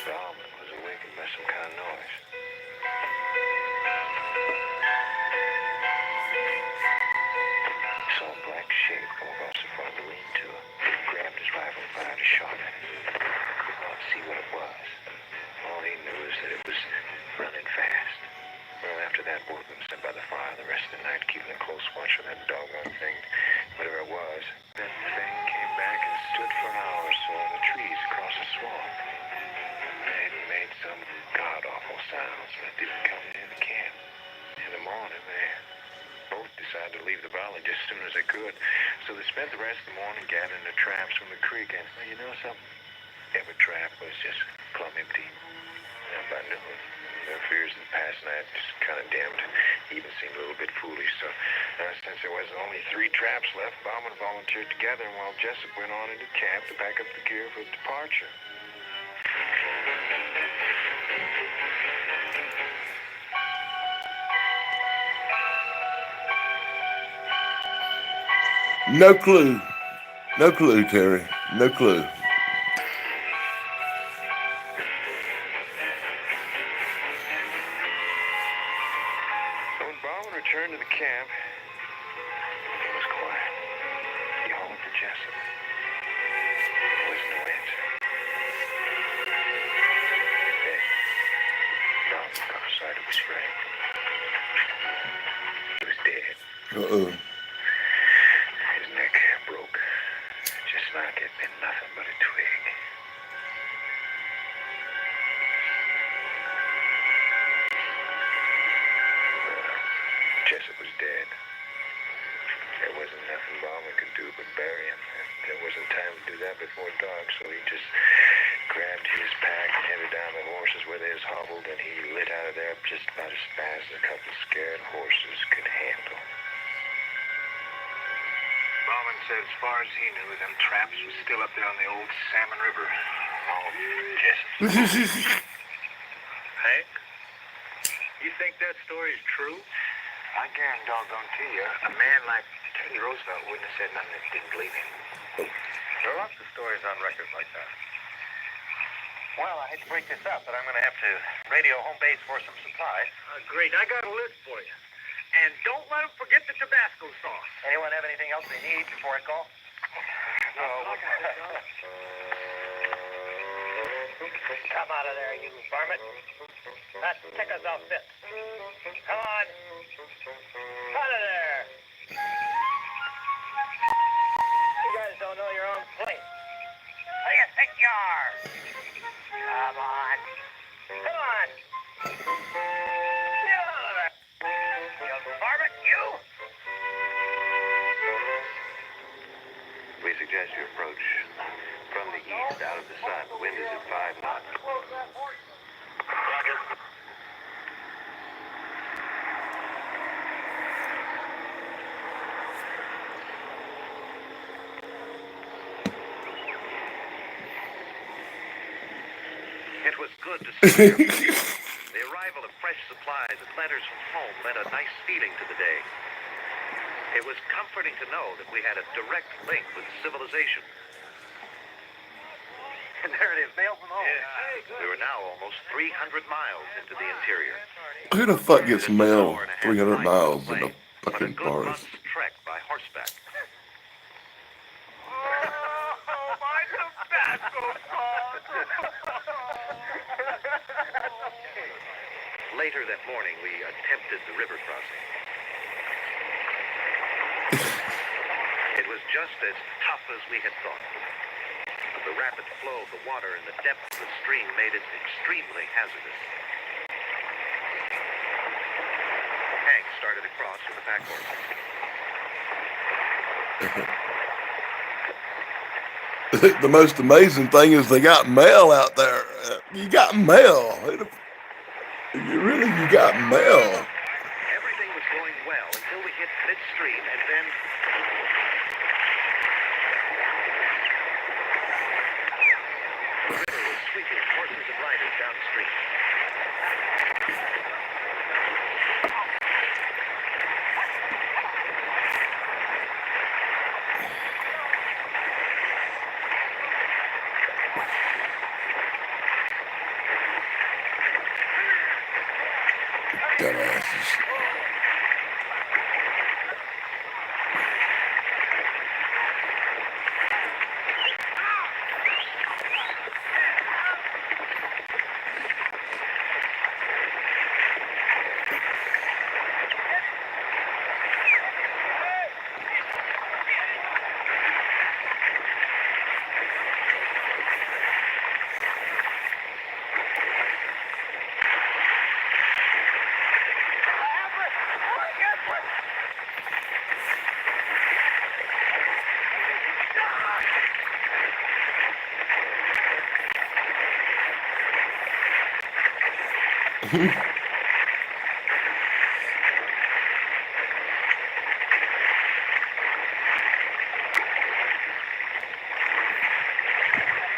Bauman was awakened by some kind of noise. He saw a black shape come across the front of the lean-to. He grabbed his rifle and fired a shot at it. He could not see what it was. All he knew is that it was running fast. Well, after that, Wolfman sat by the fire the rest of the night, keeping a close watch on that doggone thing, whatever it was. That thing came back and stood for an hour or so in the trees across the swamp. It made some god-awful sounds, but it didn't come near the camp. In the morning, they both decided to leave the valley just as soon as they could, so they spent the rest of the morning gathering the traps from the creek, and you know something? Every trap was just plumb empty. And by noon, their fears of the past night just kind of dimmed, even seemed a little bit foolish, so since there was only 3 traps left, Bauman volunteered together, and while Jessup went on into camp to pack up the gear for departure. No clue. No clue, Terry. No clue. When Bauman returned to the camp, it was quiet. He hollered for Jessup. There was no answer. Then, Bauman caught sight of his friend. He was dead. Uh-oh. His neck broke, just like it'd been nothing but a twig. Jessup was dead. There wasn't nothing Bauman could do but bury him. And there wasn't time to do that before dark, so he just grabbed his pack and headed down the horses where they was hobbled, and he lit out of there just about as fast as a couple scared horses could handle. Bauman said as far as he knew, them traps was still up there on the old Salmon River. Oh, Jessup. Hank, you think that story's true? I guarantee doggone to you, a man like Teddy Roosevelt wouldn't have said nothing if he didn't believe him. There are lots of stories on record like that. Well, I hate to break this up, but I'm going to have to radio home base for some supplies. Great. I got a list for you. And don't let them forget the Tabasco sauce. Anyone have anything else they need before I call? No. Come out of there, you varmint. That's Pekka's outfit. Come on. Out of there. You guys don't know your own place. Who do you think you are? Come on. Come on. Get out of there. You varmint, you. We suggest you approach from the east out of the sun. The wind is at 5 knots. Roger. It was good to see them. The arrival of fresh supplies and letters from home lent a nice feeling to the day. It was comforting to know that we had a direct link with civilization. And there it is, mail from home. We were now almost 300 miles into the interior. Who the fuck gets Just an mail hour and a half 300 ride miles by in a plane, but a fucking good forest? month's trek by horseback. Oh, my Tabasco sauce! Later that morning, we attempted the river crossing. It was just as tough as we had thought. The rapid flow of the water and the depth of the stream made it extremely hazardous. Hank started across with the pack horses. The most amazing thing is they got mail out there. You got mail. You got mail. Everything was going well until we hit midstream, and then the river was sweeping horses and riders downstream. Dumbasses.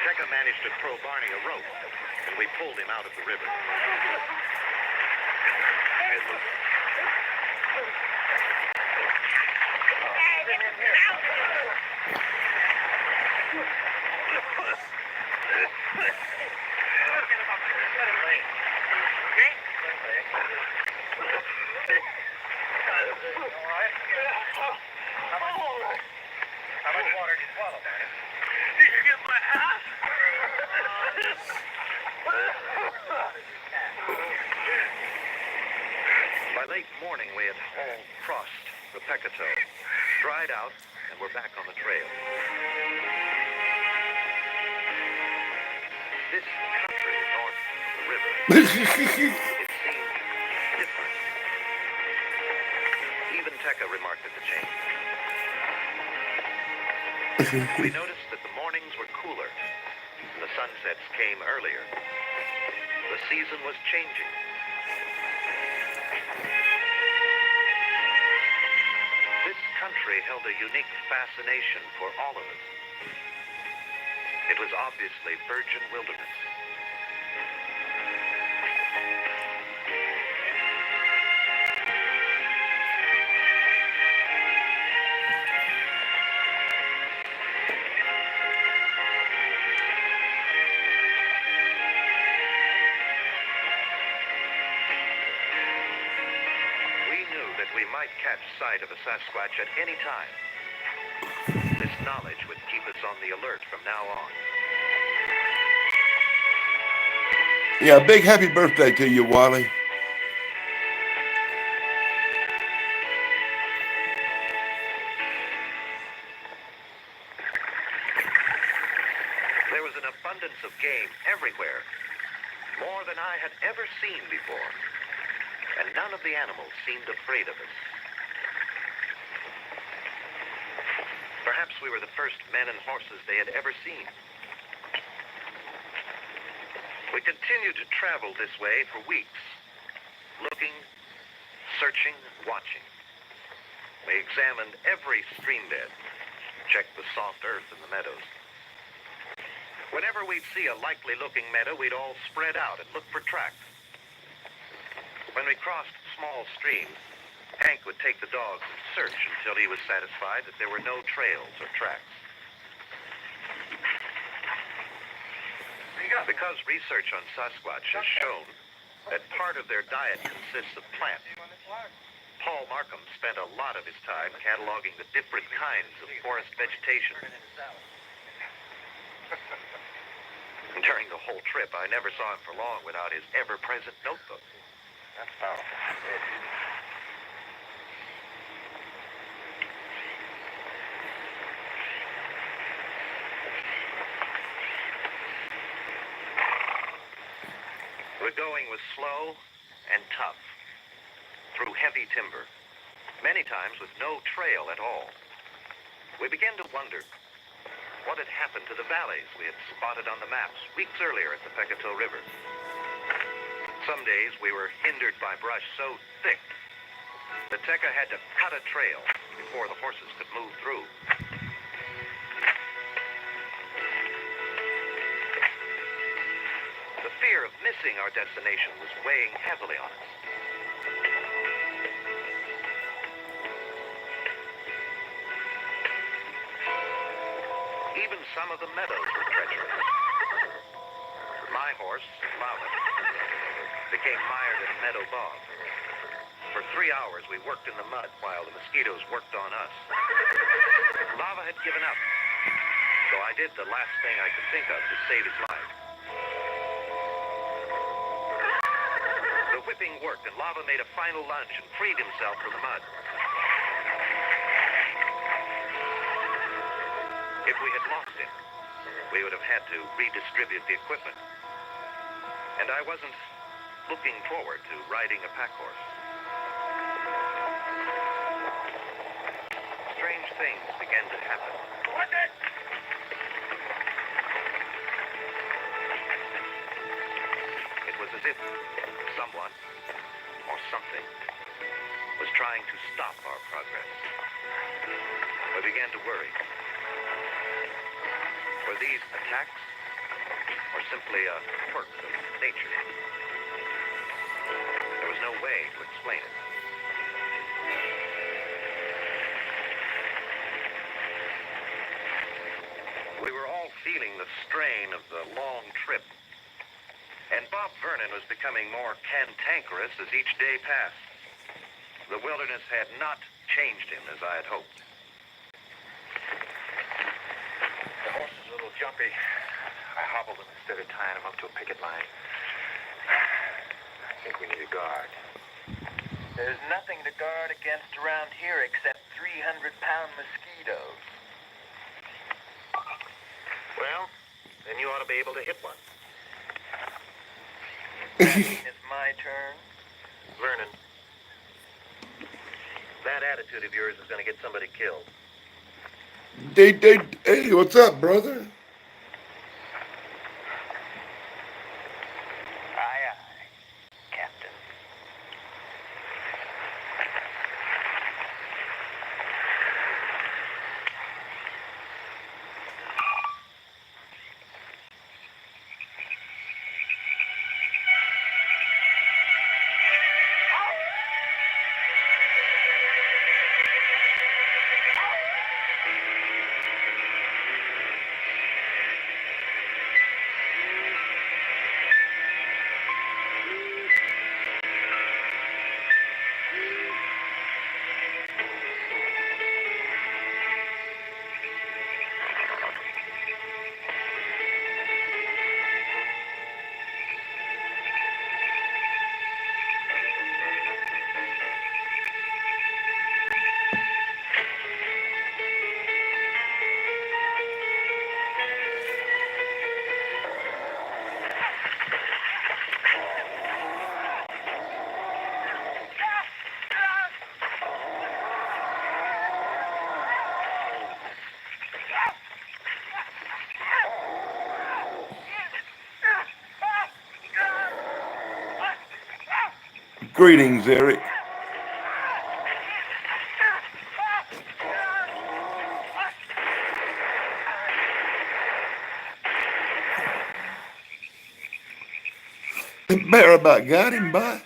Tekka managed to throw Barney a rope, and we pulled him out of the river. How much water did you swallow, Barney? Did you get my ass? By late morning, we had all crossed the Peccato, dried out, and were back on the trail. This country north of the river, it seemed different. Even Tekka remarked at the change. We noticed that the mornings were cooler, and the sunsets came earlier. The season was changing. This country held a unique fascination for all of us. It was obviously virgin wilderness. We might catch sight of a Sasquatch at any time. This knowledge would keep us on the alert from now on. Yeah, big happy birthday to you, Wally. There was an abundance of game everywhere, more than I had ever seen before. And none of the animals seemed afraid of us. Perhaps we were the first men and horses they had ever seen. We continued to travel this way for weeks, looking, searching, watching. We examined every stream bed, checked the soft earth in the meadows. Whenever we'd see a likely-looking meadow, we'd all spread out and look for tracks. When we crossed small streams, Hank would take the dogs and search until he was satisfied that there were no trails or tracks. Because research on Sasquatch has shown that part of their diet consists of plants, Paul Markham spent a lot of his time cataloging the different kinds of forest vegetation. During the whole trip, I never saw him for long without his ever-present notebook. That's powerful. going was slow and tough, through heavy timber, many times with no trail at all. We began to wonder what had happened to the valleys we had spotted on the maps weeks earlier at the Pecatow River. Some days we were hindered by brush so thick that Tekka had to cut a trail before the horses could move through. The fear of missing our destination was weighing heavily on us. Even some of the meadows were treacherous. My horse, Lava, became mired in meadow bog. For 3 hours we worked in the mud while the mosquitoes worked on us. Lava had given up, so I did the last thing I could think of to save his life. The whipping worked, and Lava made a final lunge and freed himself from the mud. If we had lost him, we would have had to redistribute the equipment. And I wasn't looking forward to riding a pack horse. Strange things began to happen. It was as if someone or something was trying to stop our progress. I began to worry. Were these attacks or simply a quirk of nature? There was no way to explain it. We were all feeling the strain of the long trip, and Bob Vernon was becoming more cantankerous as each day passed. The wilderness had not changed him as I had hoped. The horse is a little jumpy. I hobbled him instead of tying him up to a picket line. I think we need a guard. There's nothing to guard against around here except 300-pound mosquitoes. Well, then you ought to be able to hit one. That mean it's my turn? Vernon, that attitude of yours is going to get somebody killed. Eddie, what's up, brother? Aye, aye, Captain. Greetings, Eric. Bear about got him, by.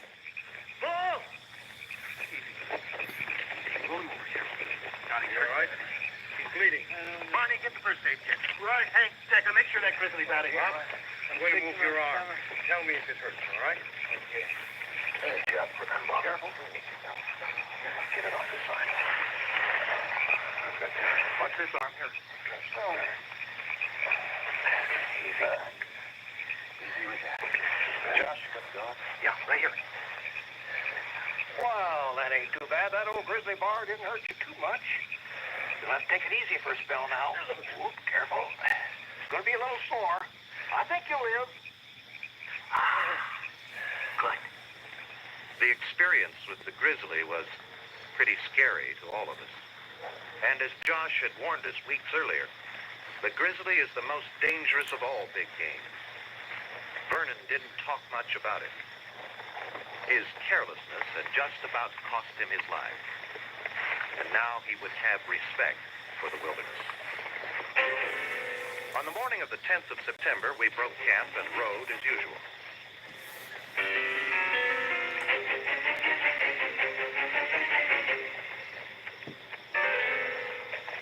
Barney, get the first aid kit. Right, Hank, Tekka, make sure that grizzly's out of here. I'm going to move your arm. Tell me if it hurts, all right? Okay. Careful. Get it off the side. What's this arm here? Easy. Easy with that. Josh, you got the dog? Yeah, right here. Well, that ain't too bad. That old grizzly bar didn't hurt you too much. You'll have to take it easy for a spell now. Whoop, careful. It's going to be a little sore. I think you'll live. Good. The experience with the grizzly was pretty scary to all of us. And as Josh had warned us weeks earlier, the grizzly is the most dangerous of all big game. Vernon didn't talk much about it. His carelessness had just about cost him his life. And now he would have respect for the wilderness. On the morning of the 10th of September, we broke camp and rode as usual.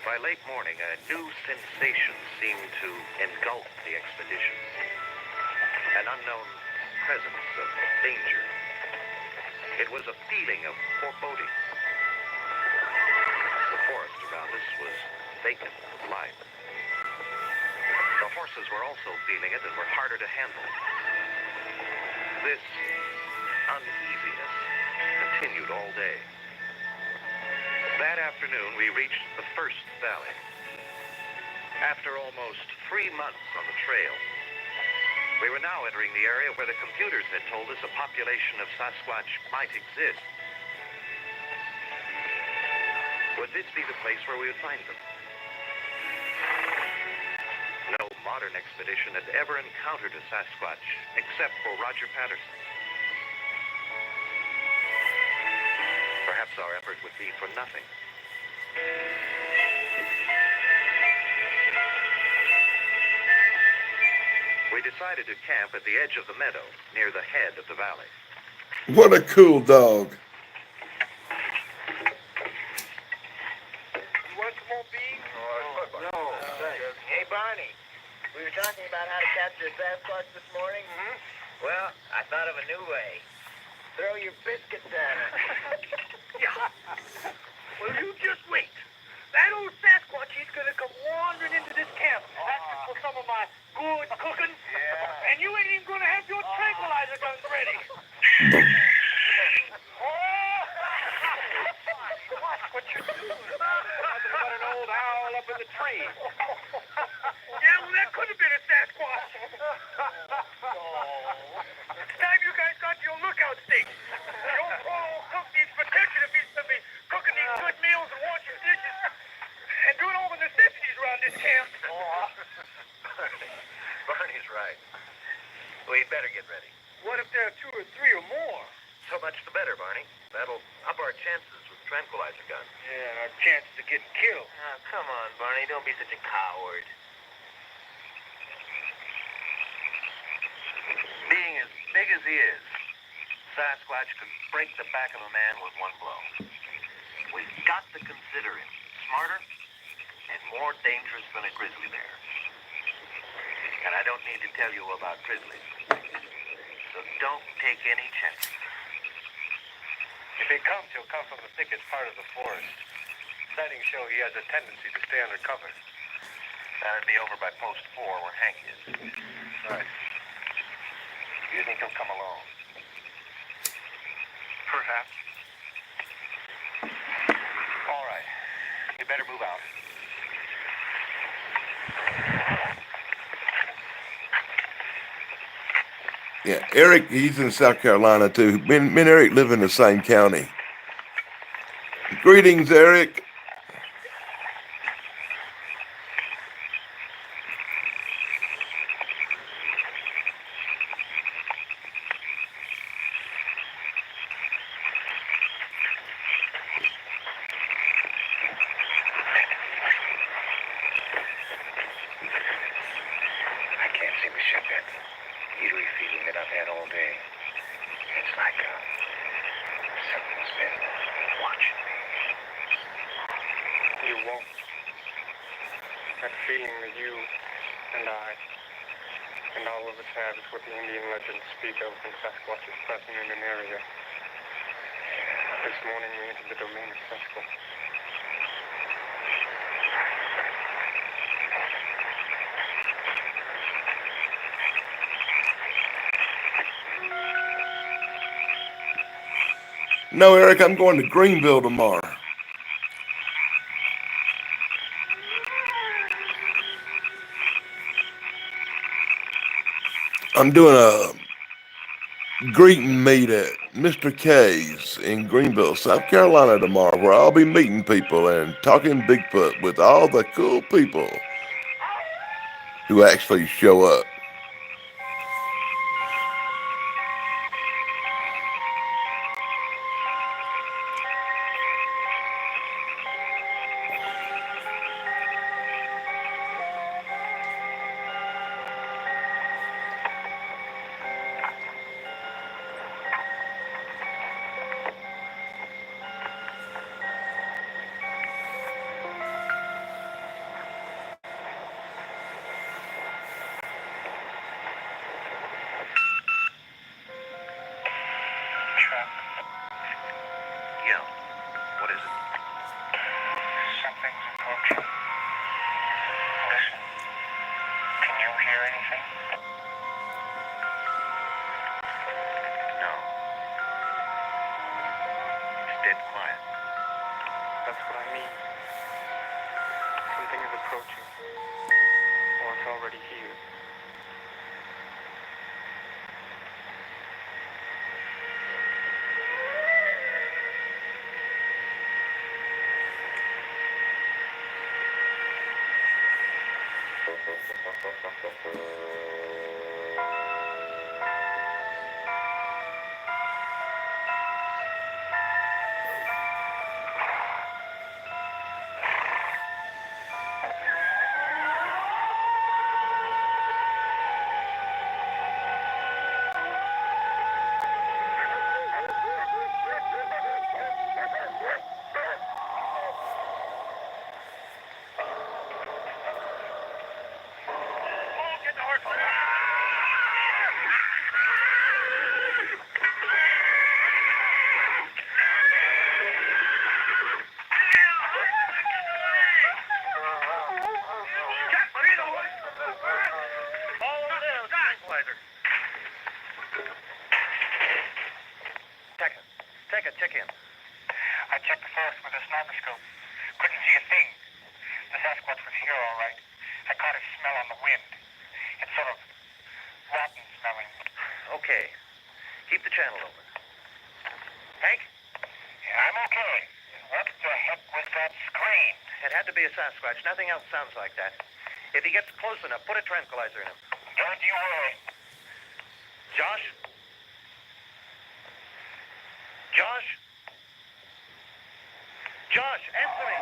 By late morning, a new sensation seemed to engulf the expedition. An unknown presence of danger. It was a feeling of foreboding. The forest around us was vacant of life. The horses were also feeling it and were harder to handle. This uneasiness continued all day. That afternoon, we reached the first valley. After almost 3 months on the trail, we were now entering the area where the computers had told us a population of Sasquatch might exist. Would this be the place where we would find them? No modern expedition had ever encountered a Sasquatch except for Roger Patterson. Perhaps our effort would be for nothing. We decided to camp at the edge of the meadow near the head of the valley. What a cool dog. You want some more beans? No, thanks. Hey, Barney, we were talking about how to capture a Sasquatch this morning. Mm-hmm. Well, I thought of a new way. Throw your biscuits at her. Yeah. Well, you just wait. That old Sasquatch, he's gonna come wandering into this camp, asking for some of my good cooking. Yeah. And you ain't even gonna have your tranquilizer guns ready. Watch what you're doing. Nothing but an old owl up in the tree. Yeah, well, that could have been a Sasquatch. It's time you guys got your lookout stakes. The old poor old cook needs protection if he's gonna be cooking these good meals and washing dishes and doing all the necessities around this camp. Barney's right. We'd better get ready. What if there are 2 or 3 or more? So much the better, Barney. That'll up our chances with tranquilizer guns. Yeah, our chances of getting killed. Oh, come on, Barney. Don't be such a coward. Being as big as he is, Sasquatch could break the back of a man with one blow. We've got to consider him smarter and more dangerous than a grizzly bear. And I don't need to tell you about grizzlies. So don't take any chances. If he comes, he'll come from the thickest part of the forest. Sightings show he has a tendency to stay under cover. That'd be over by post 4 where Hank is. Right. Do you think he'll come alone? Perhaps. All right. You better move out. Yeah, Eric, he's in South Carolina too. Me and Eric live in the same county. Greetings, Eric. I can't seem to shake that eerie feeling that I've had all day. It's like something's been watching me. You won't. That feeling that you and I and all of us have is what the Indian legends speak of when Sasquatch is present in an area. This morning we entered the domain of Sasquatch. No, Eric, I'm going to Greenville tomorrow. I'm doing greeting meet at Mr. K's in Greenville, South Carolina tomorrow, where I'll be meeting people and talking Bigfoot with all the cool people who actually show up. Chuck, Yeah. What is it? something's approaching. Listen. Can you hear anything? No. It's dead quiet. That's what I mean. Something is approaching. Or it's already here. Get the horse. Check in. I checked the forest with a sniperscope. Couldn't see a thing. The Sasquatch was here all right. I caught his smell on the wind. It's sort of rotten smelling. Okay. Keep the channel open. Hank? Yeah, I'm okay. What the heck was that scream? It had to be a Sasquatch. Nothing else sounds like that. If he gets close enough, put a tranquilizer in him. Don't you worry. Josh? Josh? Josh, answer me.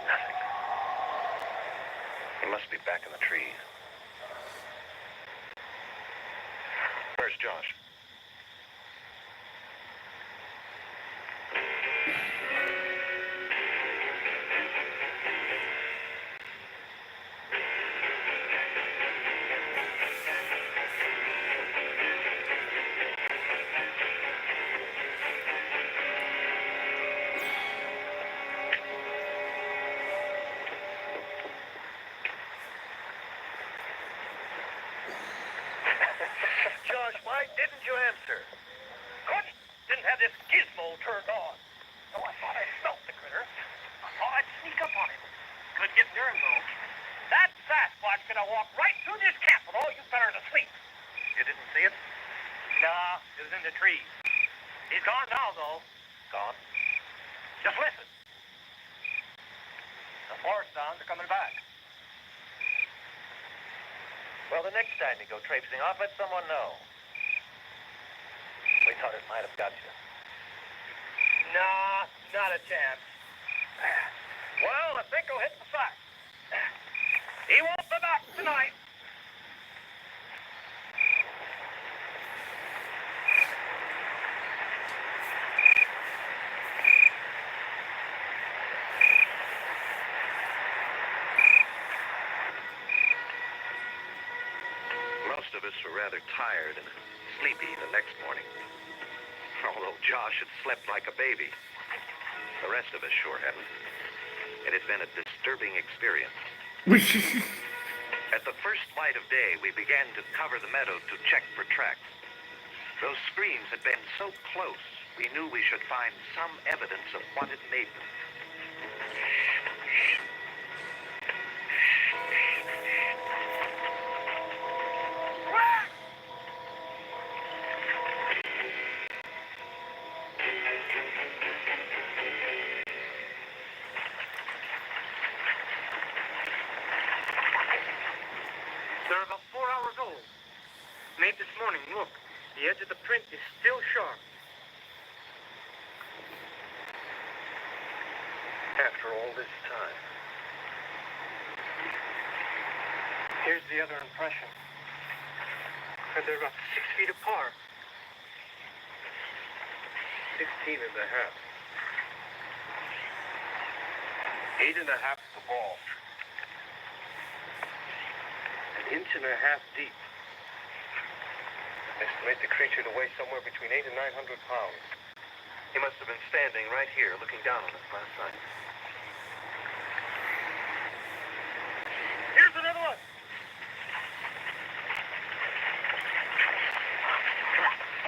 Nothing. He must be back in the trees. Where's Josh? Josh, why didn't you answer? Couldn't. Didn't have this gizmo turned on. So I thought I smelt the critter. I thought I'd sneak up on him. Couldn't get near him, though. That Sasquatch could have walked right through this camp with all you fellas asleep. You didn't see it? Nah, it was in the trees. He's gone now, though. Gone. Just listen. The forest sounds are coming back. Well, the next time you go traipsing off, let someone know. We thought it might have got you. Nah, not a chance. Well, I think I'll hit the sack. He won't be back tonight. Most of us were rather tired and sleepy the next morning. Although Josh had slept like a baby. The rest of us sure hadn't. It had been a disturbing experience. At the first light of day, we began to cover the meadow to check for tracks. Those screams had been so close, we knew we should find some evidence of what had made them. They're about 4 hours old. Made this morning, look. The edge of the print is still sharp. After all this time. Here's the other impression. And they're about 6 feet apart. 16 and a half. 8 and a half is the ball. An inch and a half deep. Estimate the creature to weigh somewhere between 800 and 900 pounds. He must have been standing right here looking down on us last night. Here's another one.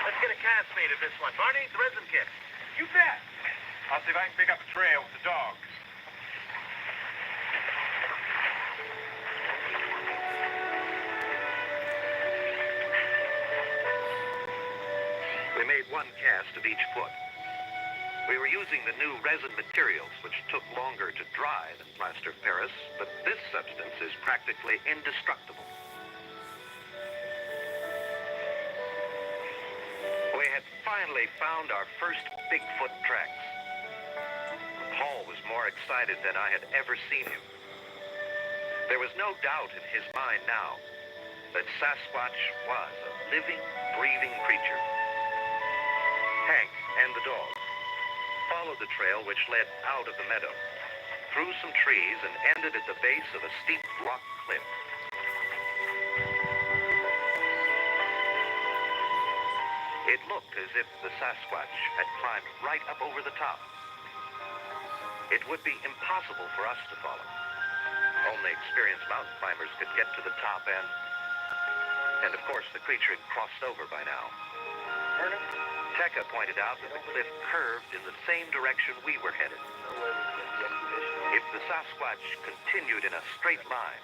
Let's get a cast made of this one. Barney, the resin kit. You bet. I'll see if I can pick up a trail with the dogs. We made one cast of each foot. We were using the new resin materials, which took longer to dry than plaster of Paris, but this substance is practically indestructible. We had finally found our first Bigfoot tracks. Paul was more excited than I had ever seen him. There was no doubt in his mind now that Sasquatch was a living, breathing creature. Hank and the dog followed the trail which led out of the meadow, through some trees, and ended at the base of a steep rock cliff. It looked as if the Sasquatch had climbed right up over the top. It would be impossible for us to follow. Only experienced mountain climbers could get to the top, and of course the creature had crossed over by now. Tekka pointed out that the cliff curved in the same direction we were headed. If the Sasquatch continued in a straight line,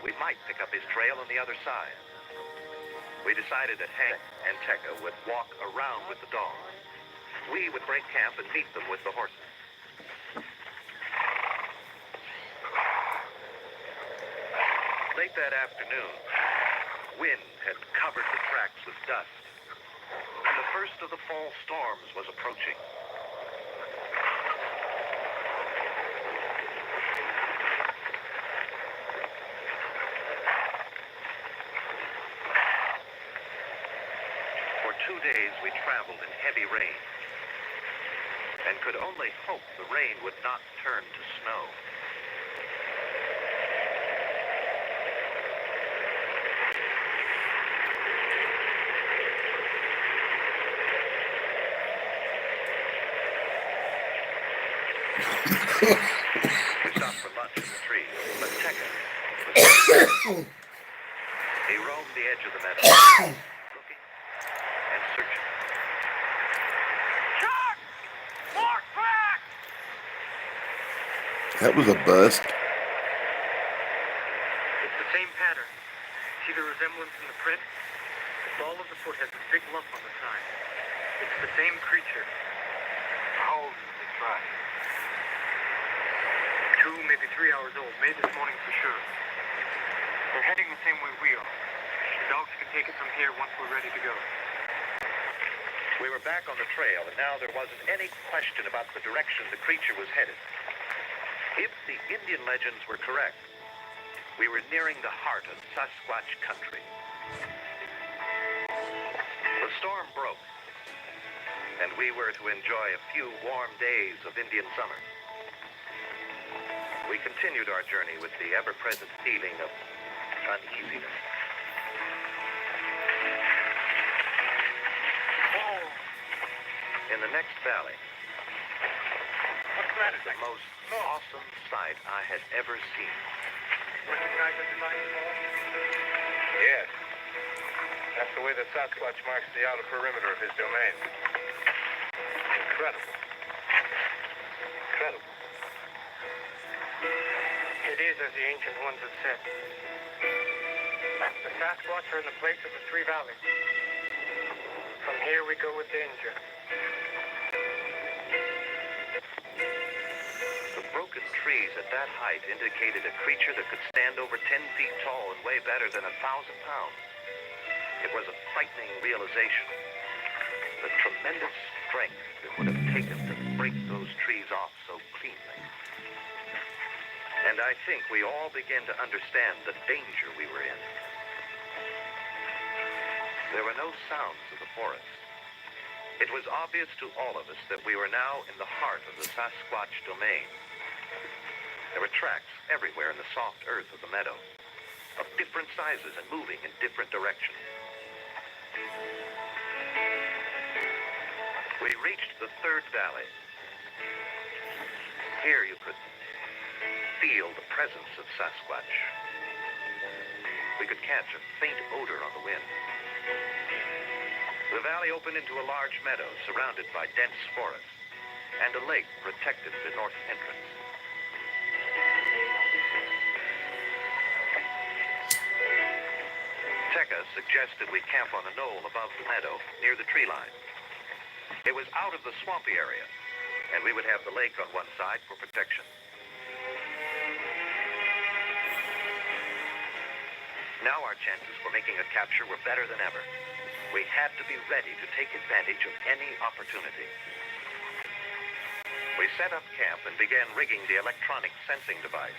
we might pick up his trail on the other side. We decided that Hank and Tekka would walk around with the dog. We would break camp and meet them with the horses. Late that afternoon, wind had covered the tracks with dust. And the first of the fall storms was approaching. For 2 days we traveled in heavy rain and could only hope the rain would not turn to snow. We stopped for lunch in the trees, but Tekka was he roamed the edge of the meadow, looking and searching. Chuck! More tracks! That was a bust. It's the same pattern. See the resemblance in the print? The ball of the foot has a big lump on the side. It's the same creature. How old is the track? 2, maybe 3 hours old. Made this morning for sure. They're heading the same way we are. The dogs can take it from here once we're ready to go. We were back on the trail, and now there wasn't any question about the direction the creature was headed. If the Indian legends were correct, we were nearing the heart of Sasquatch country. The storm broke, and we were to enjoy a few warm days of Indian summer. We continued our journey with the ever-present feeling of uneasiness. Oh, In the next valley, what's the matter? the most awesome sight I had ever seen. Recognize the design, Paul? Yes. That's the way the Sasquatch marks the outer perimeter of his domain. Incredible. Incredible. It is as the ancient ones have said. The Sasquatch are in the place of the three valleys. From here we go with danger. The broken trees at that height indicated a creature that could stand over 10 feet tall and weigh better than 1,000 pounds. It was a frightening realization. The tremendous strength it would have taken to break those trees off so cleanly. And I think we all began to understand the danger we were in. There were no sounds of the forest. It was obvious to all of us that we were now in the heart of the Sasquatch domain. There were tracks everywhere in the soft earth of the meadow, of different sizes and moving in different directions. We reached the third valley. Here you could feel the presence of Sasquatch. We could catch a faint odor on the wind. The valley opened into a large meadow surrounded by dense forest, and a lake protected the north entrance. Tekka suggested we camp on a knoll above the meadow near the tree line. It was out of the swampy area, and we would have the lake on one side for protection. Now our chances for making a capture were better than ever. We had to be ready to take advantage of any opportunity. We set up camp and began rigging the electronic sensing device.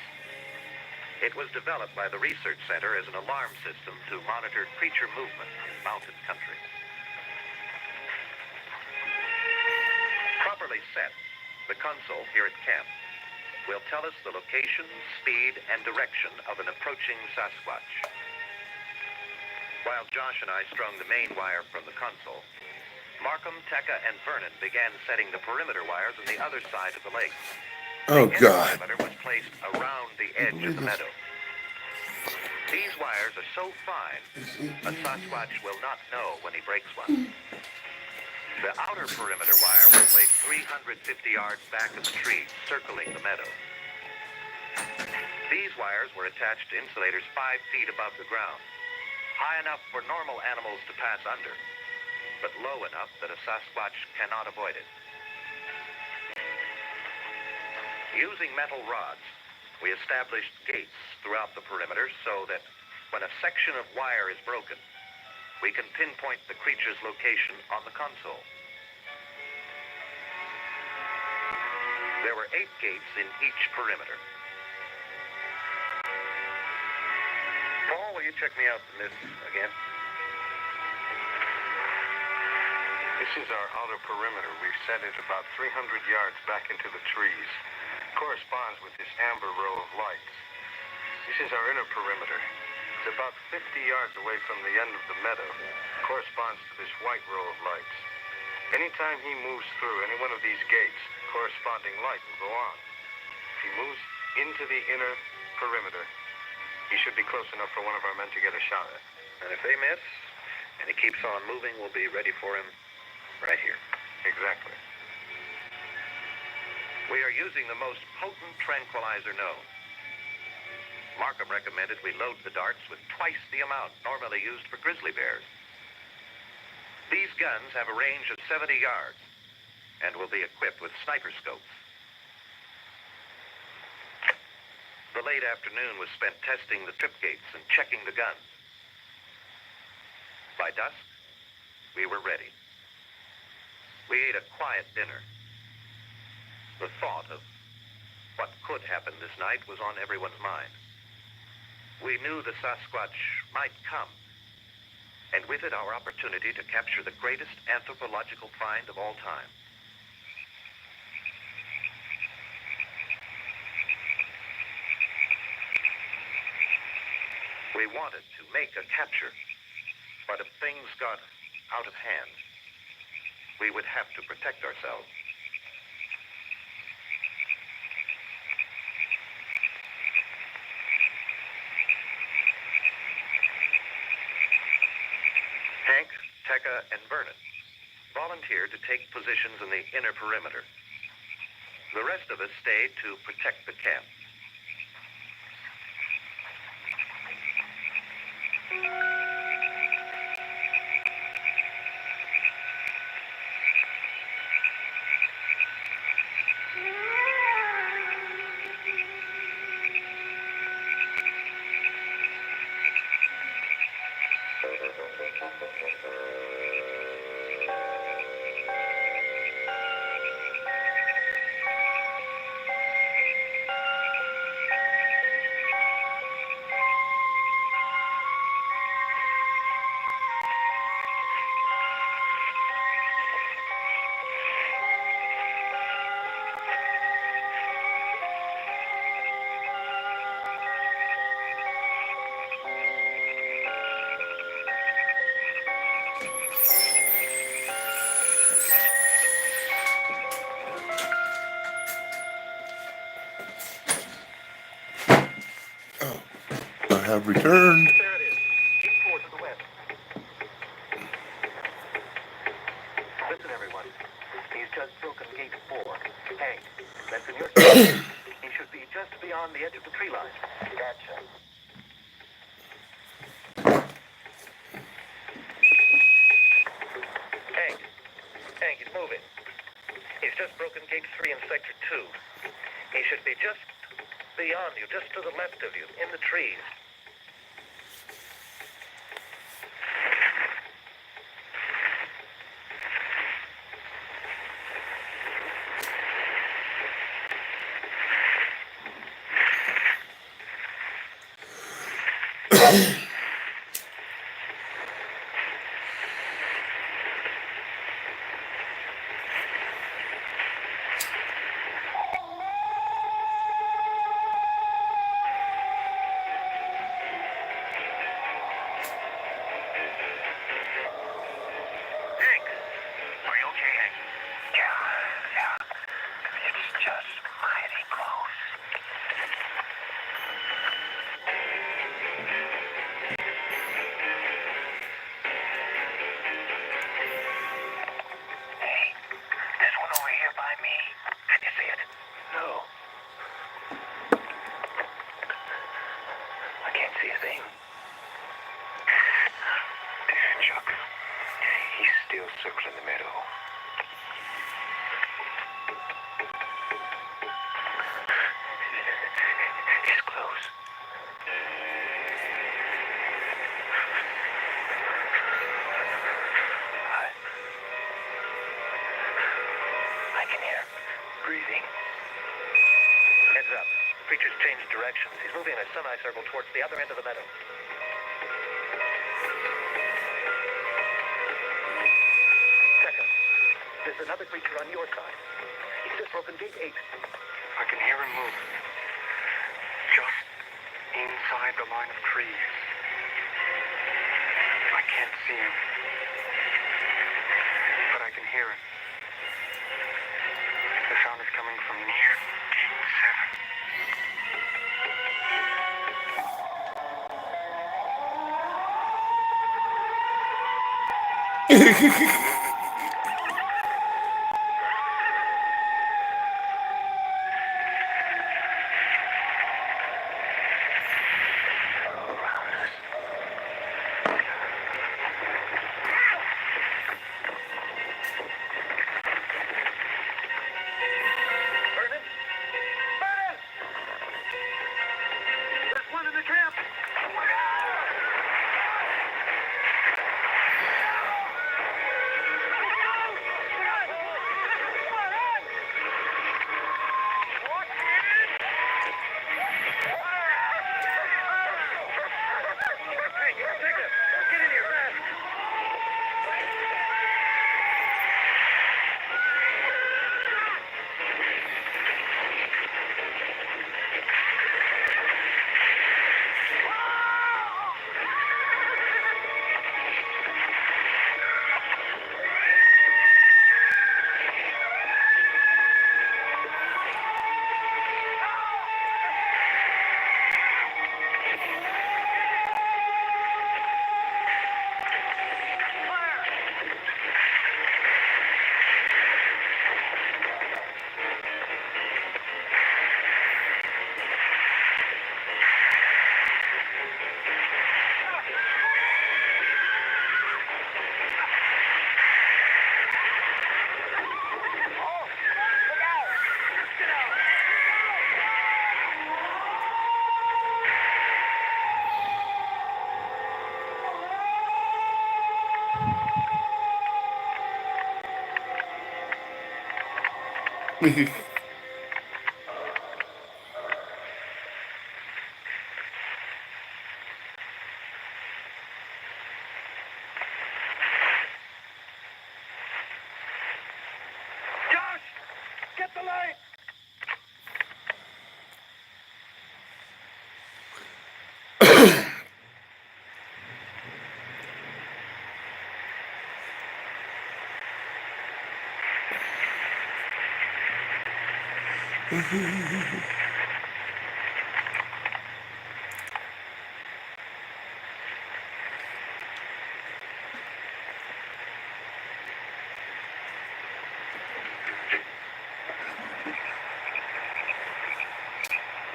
It was developed by the research center as an alarm system to monitor creature movement in mountain country. Properly set, the console here at camp will tell us the location, speed, and direction of an approaching Sasquatch. While Josh and I strung the main wire from the console, Markham, Tekka, and Vernon began setting the perimeter wires on the other side of the lake. Oh, The inner God. perimeter was placed around the edge of the meadow. These wires are so fine, a Sasquatch will not know when he breaks one. The outer perimeter wire was placed 350 yards back in the trees, circling the meadow. These wires were attached to insulators 5 feet above the ground, high enough for normal animals to pass under, but low enough that a Sasquatch cannot avoid it. Using metal rods, we established gates throughout the perimeter so that when a section of wire is broken, we can pinpoint the creature's location on the console. There were 8 gates in each perimeter. Paul, will you check me out on this again? This is our outer perimeter. We've set it about 300 yards back into the trees. Corresponds with this amber row of lights. This is our inner perimeter. It's about 50 yards away from the end of the meadow. Corresponds to this white row of lights. Anytime he moves through any one of these gates, corresponding light will go on. If he moves into the inner perimeter, he should be close enough for one of our men to get a shot at. And if they miss, and he keeps on moving, we'll be ready for him right here. Exactly. We are using the most potent tranquilizer known. Markham recommended we load the darts with twice the amount normally used for grizzly bears. These guns have a range of 70 yards and will be equipped with sniper scopes. The late afternoon was spent testing the trip gates and checking the guns. By dusk, we were ready. We ate a quiet dinner. The thought of what could happen this night was on everyone's mind. We knew the Sasquatch might come, and with it our opportunity to capture the greatest anthropological find of all time. We wanted to make a capture, but if things got out of hand, we would have to protect ourselves. Hank, Tekka, and Vernon volunteered to take positions in the inner perimeter. The rest of us stayed to protect the camp. I have returned. There it is. Keep forward to the west. Listen, everyone. He's just broken gate 4. Hank, that's in your side. He should be just beyond the edge of the tree line. Gotcha. Hank, he's moving. He's just broken gate 3 in sector 2. He should be just beyond you, just to the left of you, in the trees. Circle in the meadow. He's close. I can hear breathing. Heads up. The creature's changed directions. He's moving in a semicircle towards the other end of the meadow. There's another creature on your side. He's just broken gate 8. I can hear him move. Just inside the line of trees. I can't see him. But I can hear him. The sound is coming from near gate 7. Josh, get the light.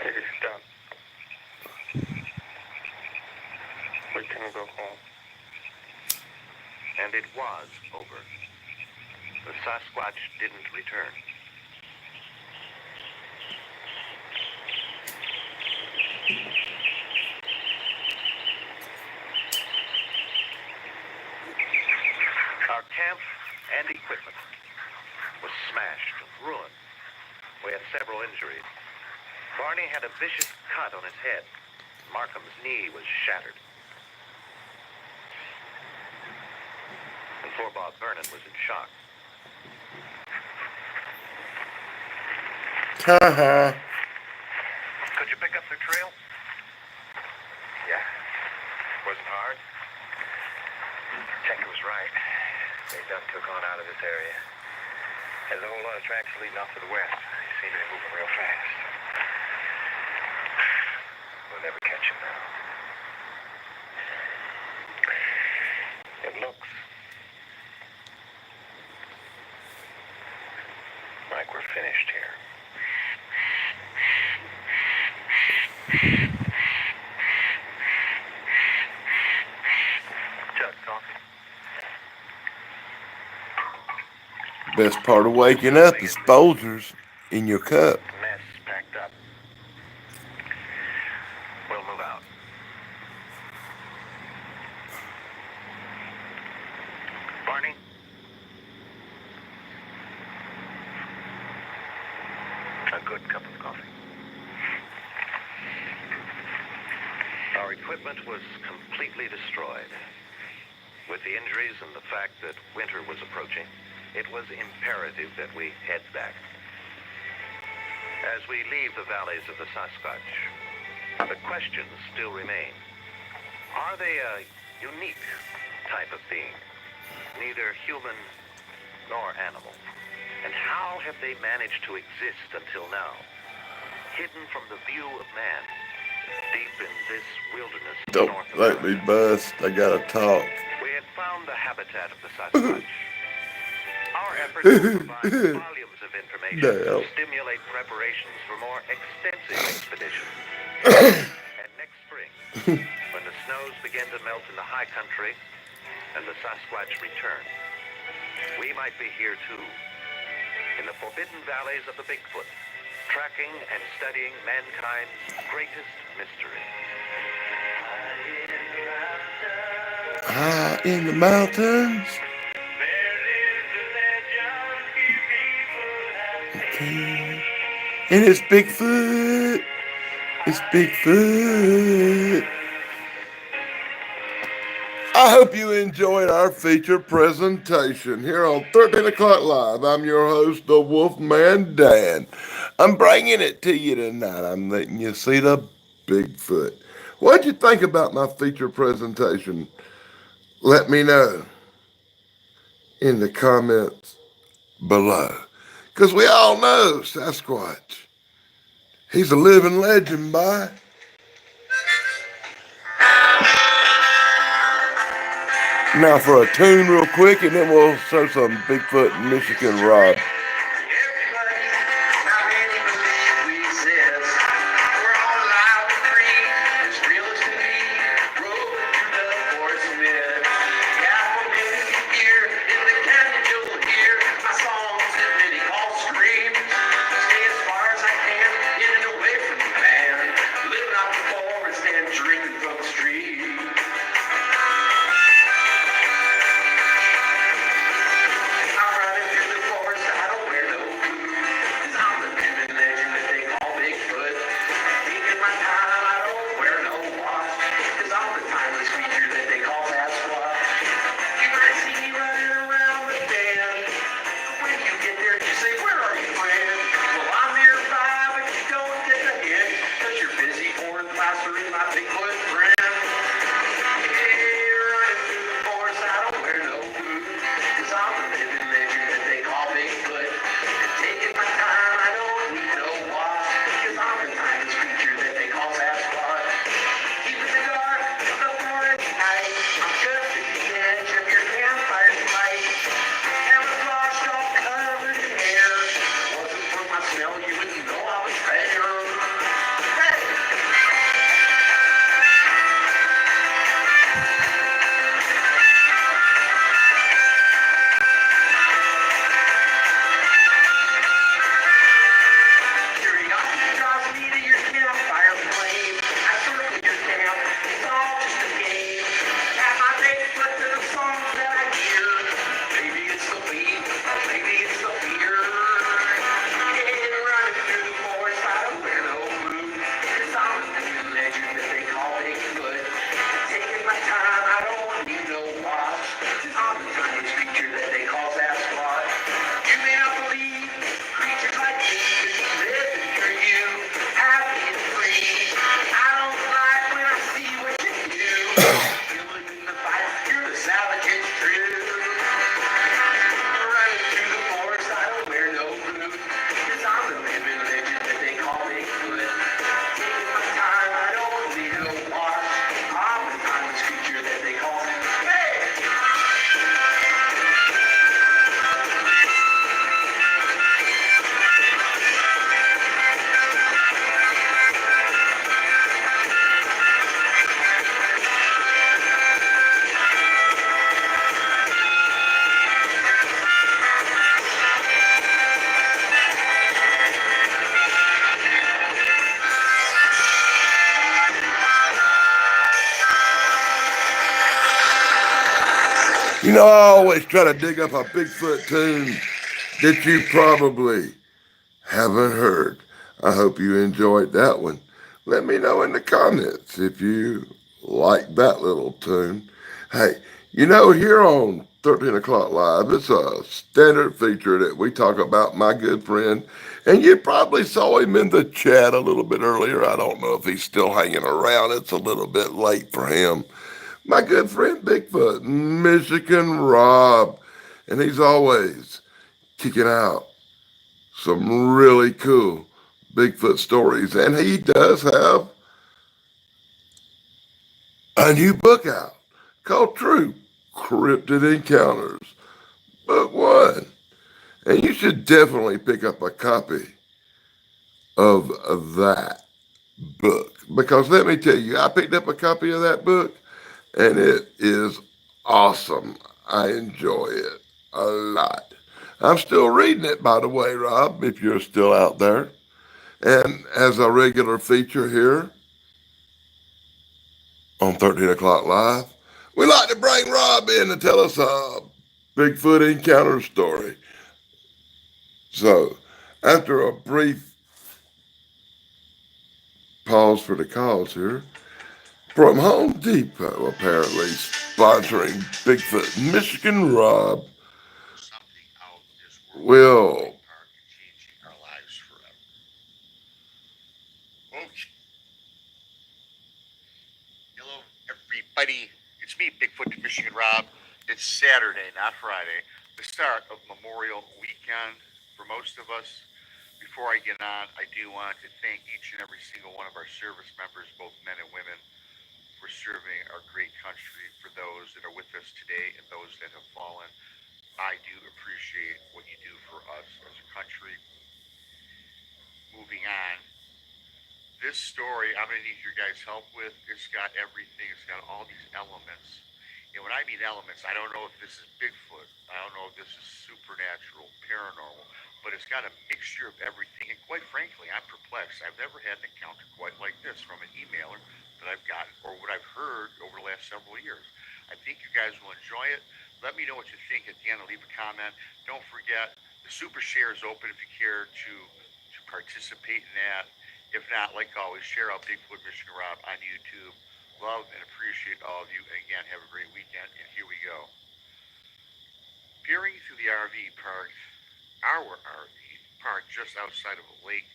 Maybe it's done. We can go home. And it was over. The Sasquatch didn't return. Our camp and equipment was smashed and ruined. We had several injuries. Barney had a vicious cut on his head. Markham's knee was shattered. And poor Bob Vernon was in shock. Haha. Could you pick up the trail? Yeah. Wasn't hard. Checker was right. They done took on out of this area. There's a whole lot of tracks leading off to the west. They seem to be moving real fast. We'll never catch them now. It looks like we're finished here. Jug coffee. Best part of waking up is Folgers in your cup. Mess packed up. We'll move out. Barney? A good cup of coffee. Our equipment was completely destroyed. With the injuries and the fact that winter was approaching, it was imperative that we head back. As we leave the valleys of the Sasquatch, the questions still remain. Are they a unique type of being, neither human nor animal? And how have they managed to exist until now, hidden from the view of man, deep in this wilderness Don't north of let me bust. I gotta talk. We had found the habitat of the Sasquatch. Our efforts will provide volumes of information to Now. stimulate preparations for more extensive expeditions. And next spring, when the snows begin to melt in the high country and the Sasquatch return, we might be here too, in the forbidden valleys of the Bigfoot, tracking and studying mankind's greatest mystery. High in the mountains. Okay. And it's Bigfoot. It's Bigfoot. I hope you enjoyed our feature presentation here on 13 O'Clock Live. I'm your host, the Wolfman Dan. I'm bringing it to you tonight. I'm letting you see the Bigfoot. What'd you think about my feature presentation? Let me know in the comments below. Because we all know Sasquatch. He's a living legend, boy. Now for a tune real quick, and then we'll show some Bigfoot and Michigan Rob. Now that it's true. Running through the forest, I don't wear no boot. 'Cause I'm the living legend that they call Bigfoot. Taking my time, I don't need no water. I'm the timeless creature that they call Hey! You know, I always try to dig up a Bigfoot tune that you probably haven't heard. I hope you enjoyed that one. Let me know in the comments if you like that little tune. Hey, you know, here on 13 o'clock live, it's a standard feature that we talk about my good friend, and you probably saw him in the chat a little bit earlier. I don't know if he's still hanging around. It's a little bit late for him. My good friend Bigfoot, Michigan Rob, and he's always kicking out some really cool Bigfoot stories. And he does have a new book out called True Cryptid Encounters, Book One. And you should definitely pick up a copy of that book. Because let me tell you, I picked up a copy of that book and it is awesome. I enjoy it a lot. I'm still reading it, by the way, Rob, if you're still out there. And as a regular feature here on 13 o'clock live, we like to bring Rob in to tell us a Bigfoot encounter story. So, after a brief pause for the cause here, from Home Depot, apparently sponsoring Bigfoot, Michigan Rob Something out of this world will. park and changing our lives forever. Folks, hello everybody. It's me, Bigfoot Michigan Rob. It's Saturday, not Friday, the start of Memorial Weekend for most of us. Before I get on, I do want to thank each and every single one of our service members, both men and women, for serving our great country. For those that are with us today and those that have fallen, I do appreciate what you do for us as a country. Moving on, this story I'm going to need your guys' help with. It's got everything. It's got all these elements. And when I mean elements, I don't know if this is Bigfoot. I don't know if this is supernatural, paranormal, but it's got a mixture of everything. And quite frankly, I'm perplexed. I've never had an encounter quite like this from an emailer that I've gotten or what I've heard over the last several years. I think you guys will enjoy it. Let me know what you think at the end. Leave a comment. Don't forget, the super share is open if you care to participate in that. If not, like always, share out Bigfoot Michigan Rob on YouTube. Love and appreciate all of you. And again, have a great weekend. And here we go. Peering through the RV park, our RV park just outside of Lake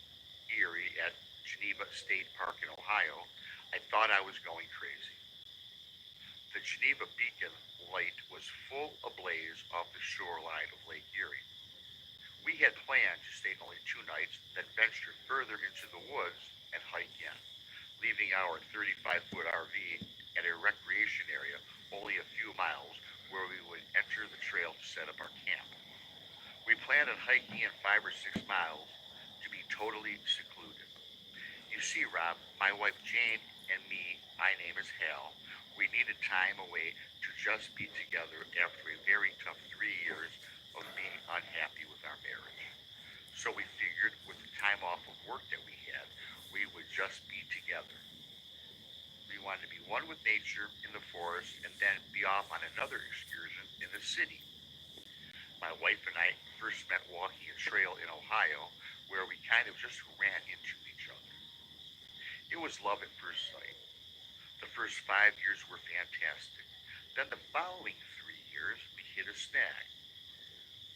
Erie at Geneva State Park in Ohio, I thought I was going crazy. The Geneva beacon light was full ablaze off the shoreline of Lake Erie. We had planned to stay only 2 nights, then venture further into the woods and hike in, leaving our 35-foot RV at a recreation area only a few miles where we would enter the trail to set up our camp. We planned on hiking in 5 or 6 miles to be totally secluded. You see, Rob, my wife Jane and me, my name is Hal, we needed time away to just be together after a very tough 3 years of being unhappy with our marriage. So we figured with the time off of work that we had, we would just be together. We wanted to be one with nature in the forest and then be off on another excursion in the city. My wife and I first met walking a trail in Ohio where we kind of just ran into each other. It was love at first sight. The first 5 years were fantastic. Then the following 3 years, we hit a snag.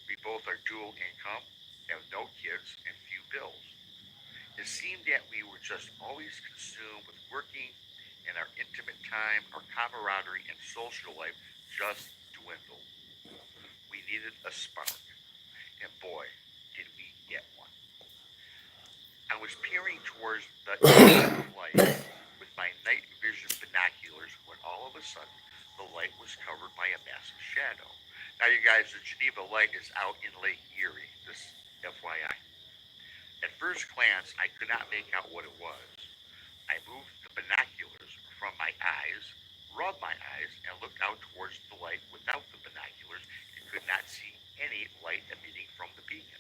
We both are dual income, have no kids, and few bills. It seemed that we were just always consumed with working, and our intimate time, our camaraderie, and social life just dwindled. We needed a spark, and boy, did we get one. I was peering towards the edge of light with my night vision binoculars when all of a sudden the light was covered by a massive shadow. Now, you guys, the Geneva Light is out in Lake Erie, this FYI. At first glance, I could not make out what it was. I moved the binoculars from my eyes, rubbed my eyes, and looked out towards the light without the binoculars and could not see any light emitting from the beacon.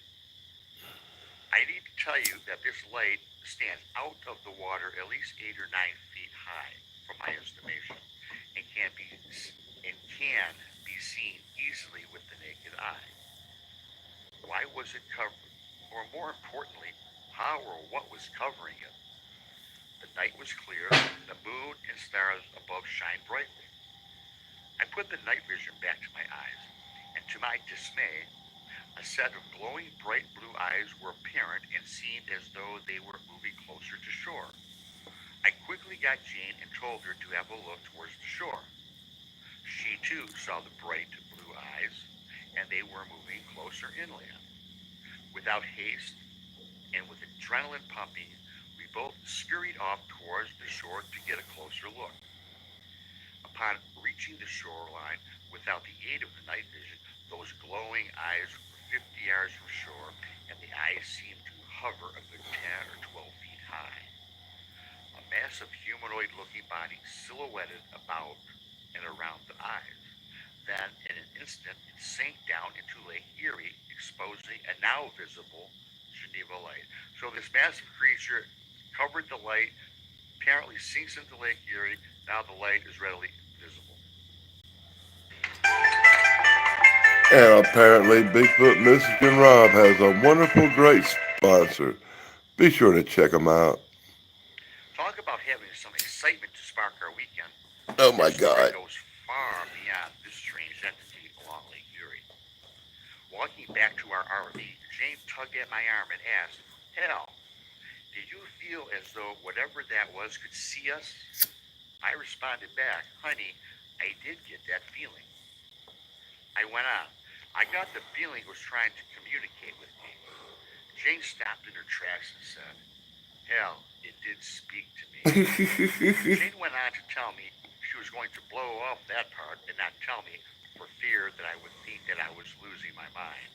I need to tell you that this light stands out of the water at least 8 or 9 feet high, from my estimation, and can be seen easily with the naked eye. Why was it covered? Or more importantly, how or what was covering it? The night was clear, the moon and stars above shined brightly. I put the night vision back to my eyes, and to my dismay, a set of glowing bright blue eyes were apparent and seemed as though they were moving closer to shore. I quickly got Jane and told her to have a look towards the shore. She too saw the bright blue eyes, and they were moving closer inland. Without haste and with adrenaline pumping, we both scurried off towards the shore to get a closer look. Upon reaching the shoreline without the aid of the night vision, those glowing eyes were 50 yards from shore, and the eyes seemed to hover a good 10 or 12 feet high. A massive humanoid-looking body silhouetted about and around the eyes. Then, in an instant, it sank down into Lake Erie, exposing a now visible Geneva Light. So this massive creature covered the light, apparently sinks into Lake Erie. Now the light is readily visible. And apparently, Bigfoot Michigan Rob has a wonderful, great sponsor. Be sure to check them out. Talk about having some excitement to spark our weekend. Oh my This story God. goes far beyond this strange entity along Lake Erie. Walking back to our RV, Jane tugged at my arm and asked, "Hal, did you feel as though whatever that was could see us?" I responded back, "Honey, I did get that feeling." I went on, "I got the feeling it was trying to communicate with me." Jane stopped in her tracks and said, "Hell, it did speak to me." Jane went on to tell me she was going to blow off that part and not tell me for fear that I would think that I was losing my mind.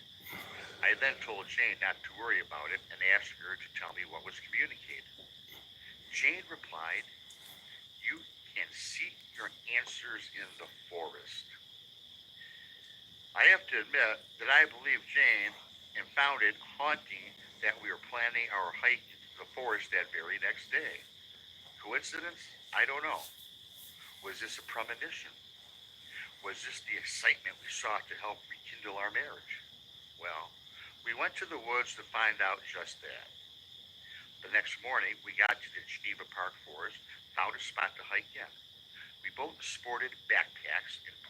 I then told Jane not to worry about it and asked her to tell me what was communicated. Jane replied, "You can seek your answers in the forest." I have to admit that I believed Jane and found it haunting that we were planning our hike into the forest that very next day. Coincidence? I don't know. Was this a premonition? Was this the excitement we sought to help rekindle our marriage? Well, we went to the woods to find out just that. The next morning, we got to the Geneva Park Forest, found a spot to hike in. We both sported backpacks and a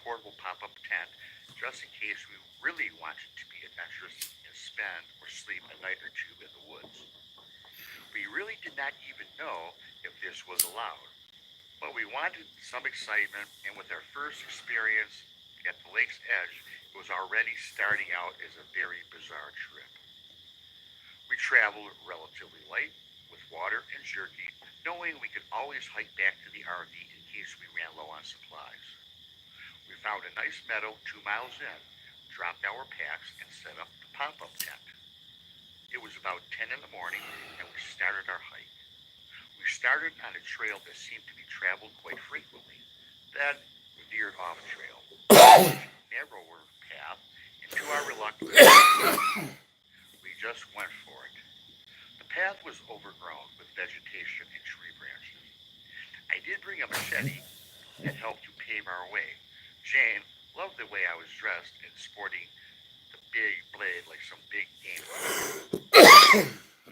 portable pop-up tent, just in case we really wanted to be adventurous and spend or sleep a night or two in the woods. We really did not even know if this was allowed, but we wanted some excitement, and with our first experience at the lake's edge, it was already starting out as a very bizarre trip. We traveled relatively light, with water and jerky, knowing we could always hike back to the RV in case we ran low on supplies. We found a nice meadow 2 miles in, dropped our packs, and set up the pop-up tent. It was about 10 in the morning, and we started our hike. We started on a trail that seemed to be traveled quite frequently, then veered off trail, narrower path, and to our reluctance, we just went for it. The path was overgrown with vegetation and tree branches. I did bring a machete that helped to pave our way. Jane loved the way I was dressed and sporting the big blade like some big game hunter.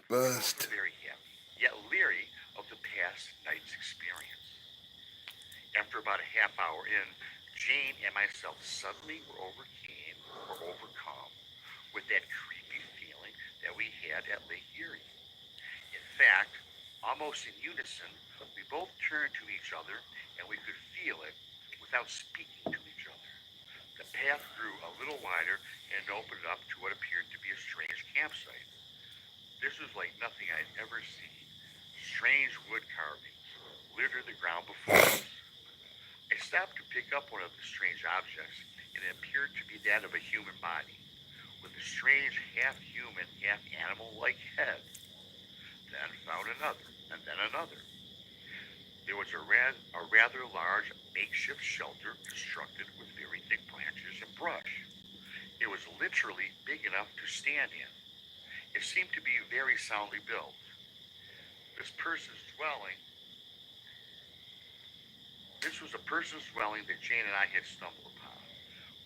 Bust. Very happy, yet leery of the past night's experience. After about a half hour in, Jane and myself suddenly were overcome with that creepy feeling that we had at Lake Erie. In fact, almost in unison, we both turned to each other and we could feel it was without speaking to each other. The path grew a little wider and opened up to what appeared to be a strange campsite. This was like nothing I'd ever seen. Strange wood carvings littered the ground before us. I stopped to pick up one of the strange objects, and it appeared to be that of a human body, with a strange half-human, half-animal-like head. Then found another, and then another. There was a rather large makeshift shelter constructed with very thick branches and brush. It was literally big enough to stand in. It seemed to be very soundly built. This person's dwelling, this was a person's dwelling that Jane and I had stumbled upon.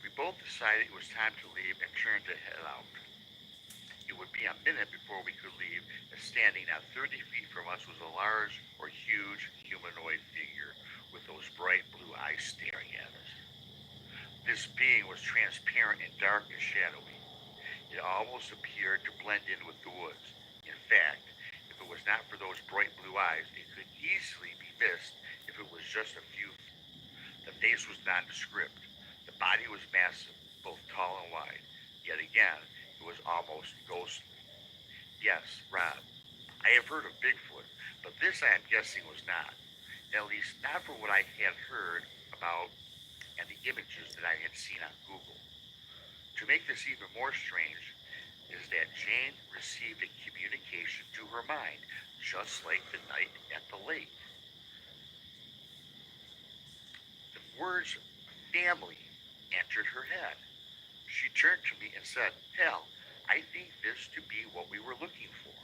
We both decided it was time to leave and turned to head out. It would be a minute before we could leave, as standing not 30 feet from us was a large or huge humanoid figure with those bright blue eyes staring at us. This being was transparent and dark and shadowy. It almost appeared to blend in with the woods. In fact, if it was not for those bright blue eyes, it could easily be missed if it was just a few feet. The face was nondescript. The body was massive, both tall and wide. Yet again, it was almost ghostly. Yes, Rob, I have heard of Bigfoot, but this I am guessing was not. At least not from what I had heard about and the images that I had seen on Google. To make this even more strange is that Jane received a communication to her mind, just like the night at the lake. The words family entered her head. She turned to me and said, "Hell, I think this to be what we were looking for."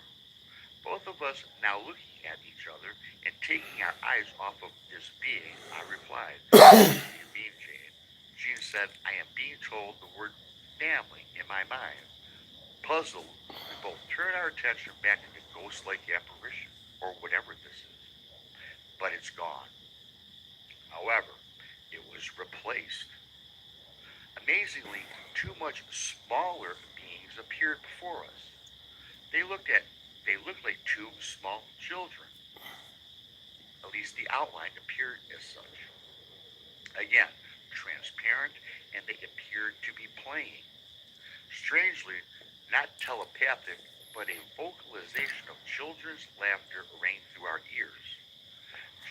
Both of us now looking at each other and taking our eyes off of this being, I replied, "What do you mean, Jane?" Jane said, "I am being told the word family in my mind." Puzzled, we both turned our attention back to the ghost-like apparition, or whatever this is. But it's gone. However, it was replaced. Amazingly, two much smaller beings appeared before us. They looked at they looked like two small children. At least the outline appeared as such. Again, transparent, and they appeared to be playing. Strangely, not telepathic, but a vocalization of children's laughter rang through our ears.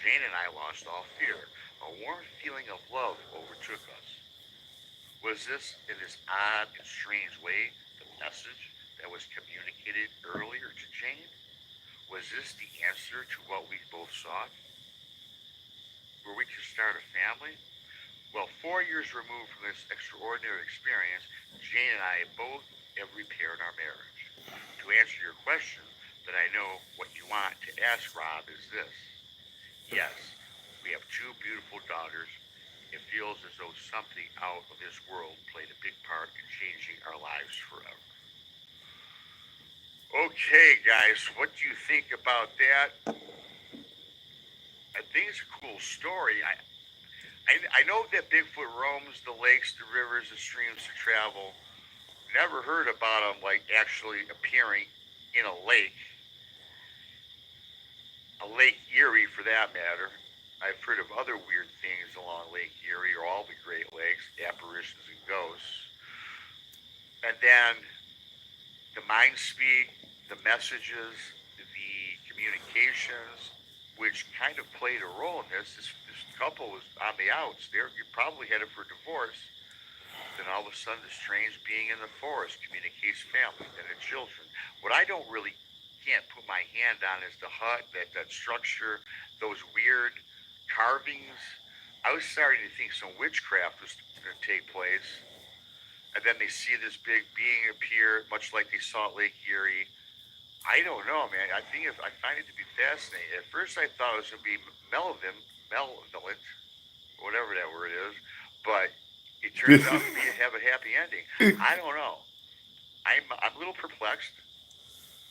Jane and I lost all fear. A warm feeling of love overtook us. Was this, in this odd and strange way, the message that was communicated earlier to Jane? Was this the answer to what we both sought? Were we to start a family? Well, 4 years removed from this extraordinary experience, Jane and I both have repaired our marriage. To answer your question, that I know what you want to ask, Rob, is this. Yes, we have two beautiful daughters. It feels as though something out of this world played a big part in changing our lives forever. Okay, guys, what do you think about that? I think it's a cool story. I know that Bigfoot roams the lakes, the rivers, the streams to travel. Never heard about him like actually appearing in a Lake Erie for that matter. I've heard of other weird things along Lake Erie or all the Great Lakes, apparitions and ghosts. And then the mind speak, the messages, the communications, which kind of played a role in this. This couple was on the outs. They're probably headed for divorce. Then all of a sudden, the strange being in the forest communicates family and the children. What I don't really can't put my hand on is the hut, that structure, those weird carvings. I was starting to think some witchcraft was going to take place. And then they see this big being appear, much like they saw at Lake Erie. I don't know, man. I find it to be fascinating. At first, I thought it was going to be malevolent, whatever that word is, but it turns out to have a happy ending. I don't know. I'm a little perplexed.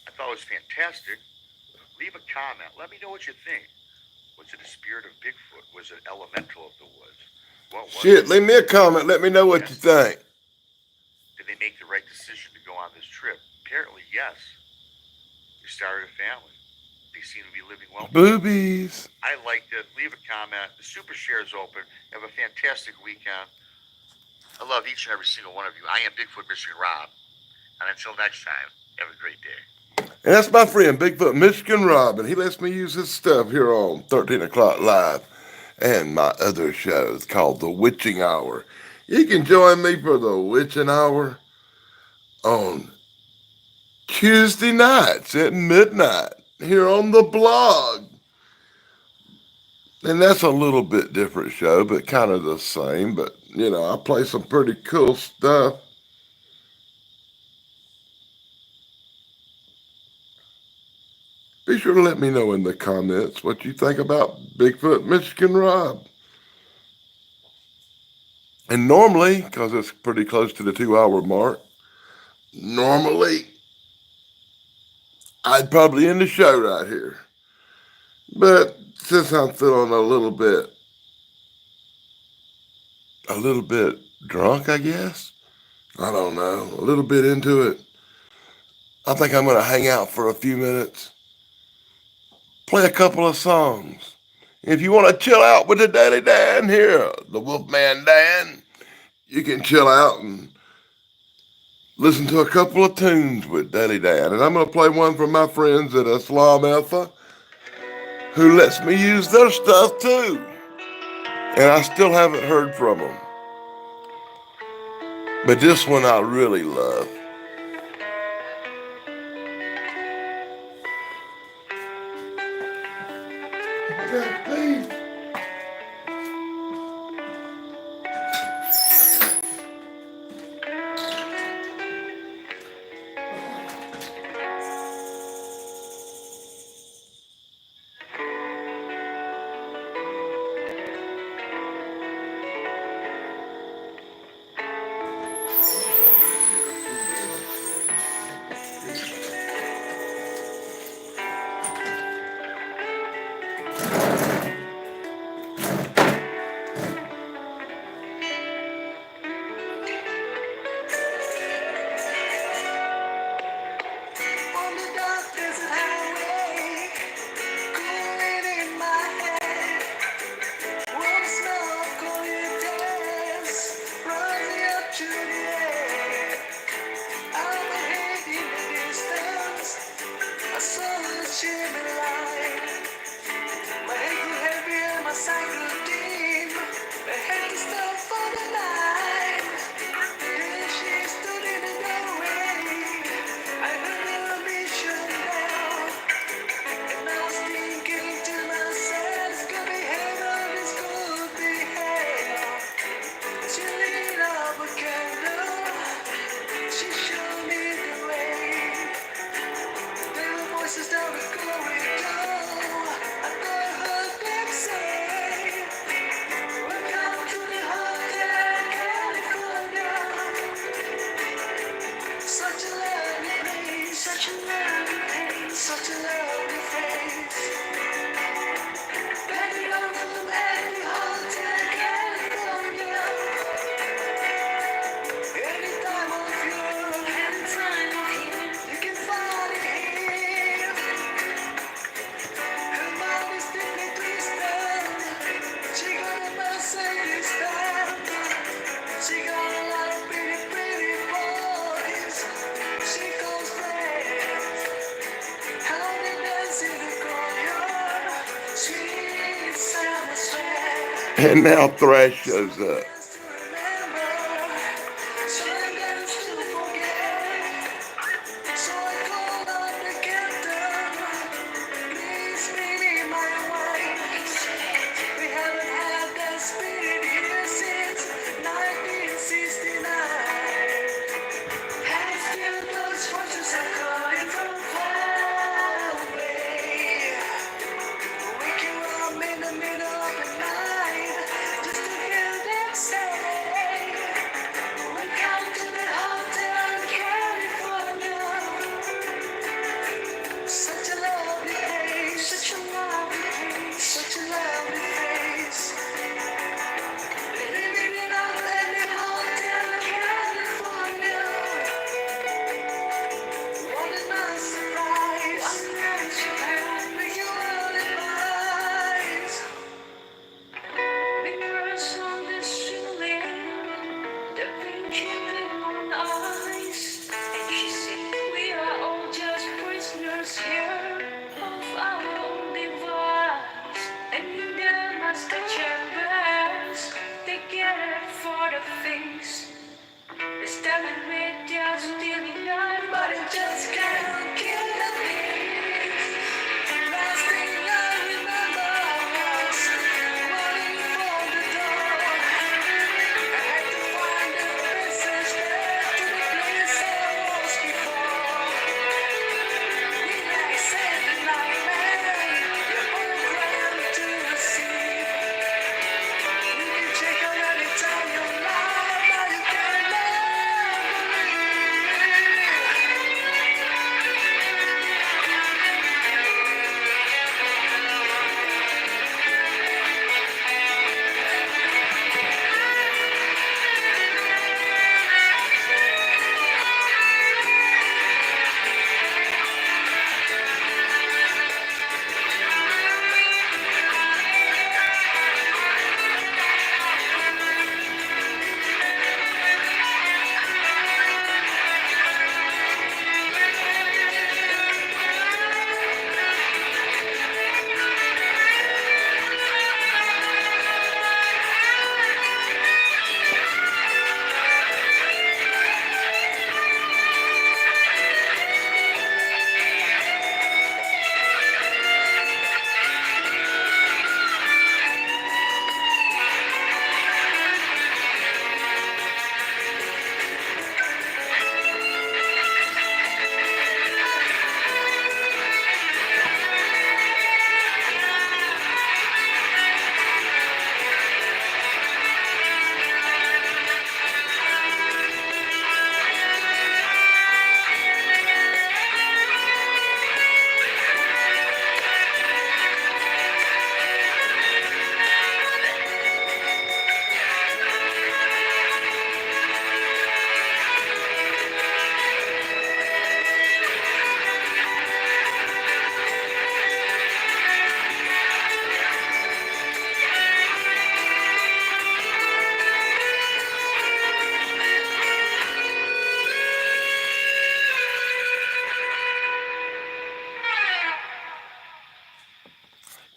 I thought it was fantastic. Leave a comment. Let me know what you think. Was it a spirit of Bigfoot? Was it elemental of the woods? What was Shit, it? leave me a comment. Let me know what Yes. you think. Did they make the right decision to go on this trip? Apparently, yes. They started a family. They seem to be living well. Boobies. I liked it. Leave a comment. The super share is open. Have a fantastic weekend. I love each and every single one of you. I am Bigfoot Michigan Rob. And until next time, have a great day. And that's my friend, Bigfoot Michigan Rob, and he lets me use his stuff here on 13 o'clock live and my other shows called The Witching Hour. You can join me for The Witching Hour on Tuesday nights at midnight here on the blog. And that's a little bit different show, but kind of the same. But, you know, I play some pretty cool stuff. Be sure to let me know in the comments what you think about Bigfoot Michigan Rob. And normally, because it's pretty close to the 2 hour mark, normally I'd probably end the show right here. But since I'm feeling a little bit drunk, I guess. I don't know, a little bit into it. I think I'm going to hang out for a few minutes, play a couple of songs. If you want to chill out with the Daily Dan here, the Wolfman Dan, you can chill out and listen to a couple of tunes with Daily Dan. And I'm going to play one from my friends at Islam Alpha, who lets me use their stuff too. And I still haven't heard from them. But this one I really love. Please. And now Thrash shows up. twinkling on eyes. And she said, we are all just prisoners here of our own device. And in the master chambers, they gather for the things. They started with just stealing life, but it just can't kill the beast. Last thing I remember was running for the door. I had to find a passage back to the place I was before. When I said the nightmare, you all ran to the sea. You can take a any time you like, but you can't never leave.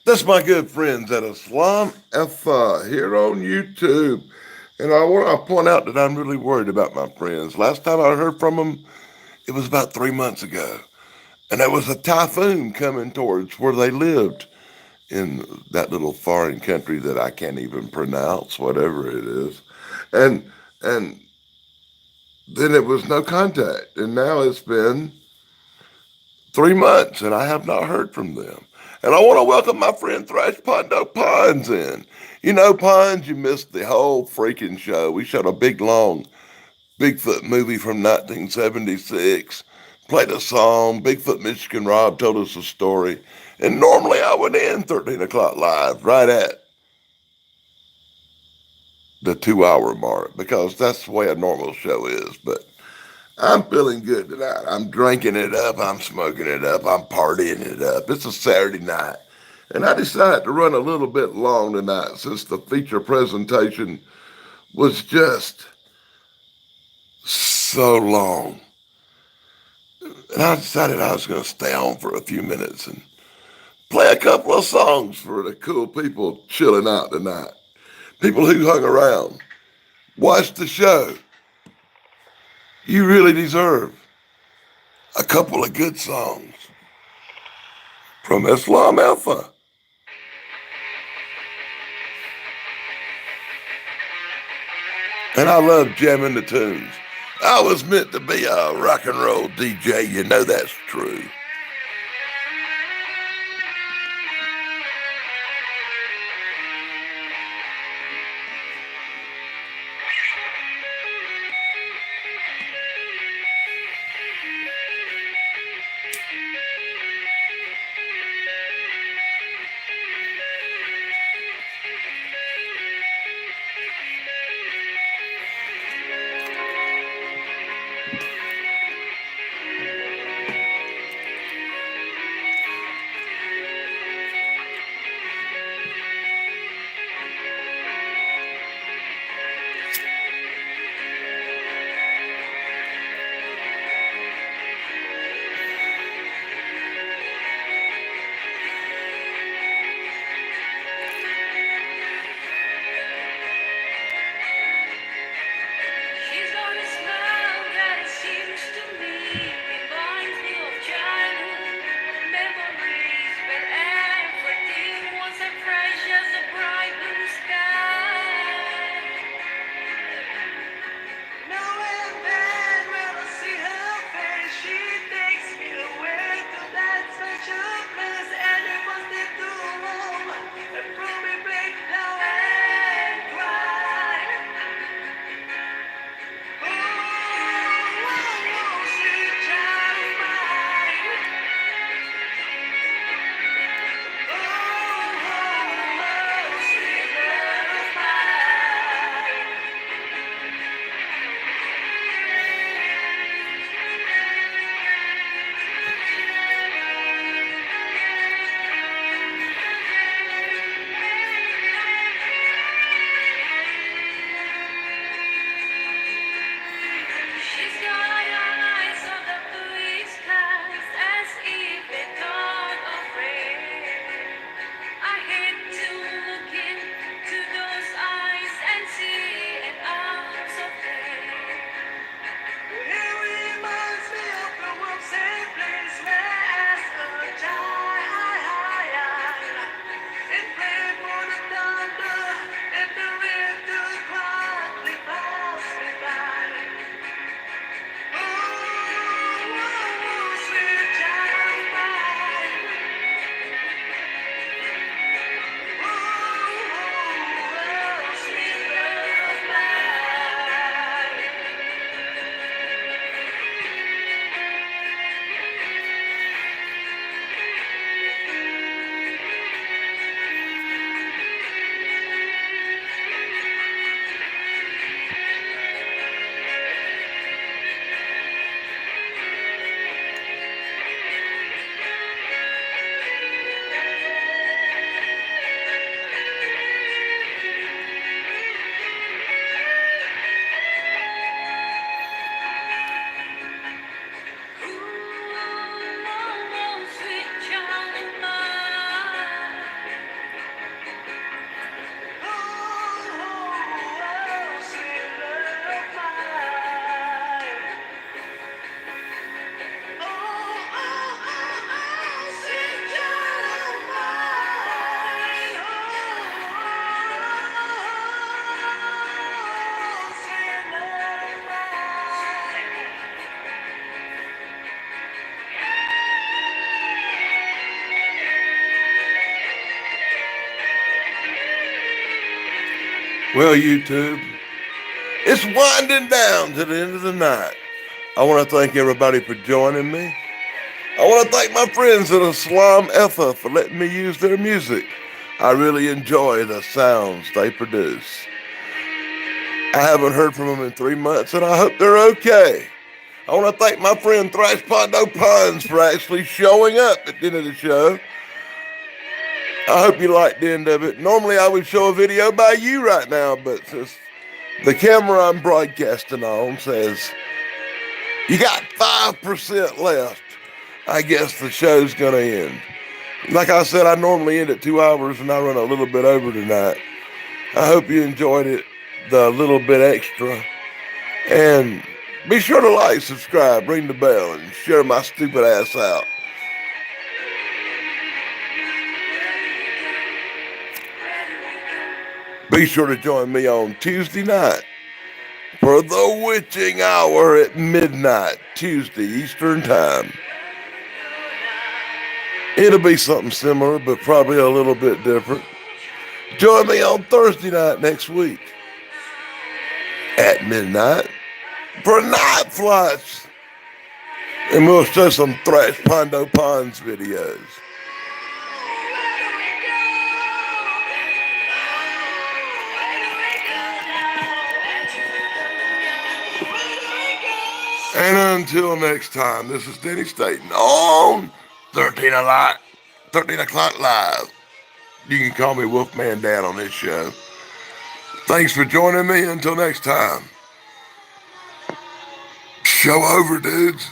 That's my good friends at Islam Alpha here on YouTube. And I want to point out that I'm really worried about my friends. Last time I heard from them, it was about 3 months ago. And there was a typhoon coming towards where they lived in that little foreign country that I can't even pronounce, whatever it is. And and then it was no contact. And now it's been 3 months and I have not heard from them. And I want to welcome my friend Thrash Pondo Pons in. You know, Pons, you missed the whole freaking show. We showed a big, long Bigfoot movie from 1976, played a song. Bigfoot Michigan Rob told us a story. And normally I would end 13 o'clock live right at the 2 hour mark because that's the way a normal show is. But I'm feeling good tonight. I'm drinking it up. I'm smoking it up. I'm partying it up. It's a Saturday night. And I decided to run a little bit long tonight since the feature presentation was just so long. And I decided I was going to stay on for a few minutes and play a couple of songs for the cool people chilling out tonight. People who hung around, watched the show. You really deserve a couple of good songs from Islam Alpha. And I love jamming the tunes. I was meant to be a rock and roll DJ, you know that's true. Well, YouTube, it's winding down to the end of the night. I want to thank everybody for joining me. I want to thank my friends at Islam Effa for letting me use their music. I really enjoy the sounds they produce. I haven't heard from them in 3 months, and I hope they're okay. I want to thank my friend Thrash Pondo Puns for actually showing up at the end of the show. I hope you liked the end of it. Normally I would show a video by you right now, but since the camera I'm broadcasting on says you got 5% left, I guess the show's gonna end. Like I said, I normally end at 2 hours and I run a little bit over tonight. I hope you enjoyed it, the little bit extra. And be sure to like, subscribe, ring the bell, and share my stupid ass out. Be sure to join me on Tuesday night for the witching hour at midnight, Tuesday Eastern Time. It'll be something similar, but probably a little bit different. Join me on Thursday night next week at midnight for Night Flights. And we'll show some Thrash Pondo Ponds videos. And until next time, this is Denny Staten on 13 o'clock live. You can call me Wolfman Dad on this show. Thanks for joining me. Until next time. Show over, dudes.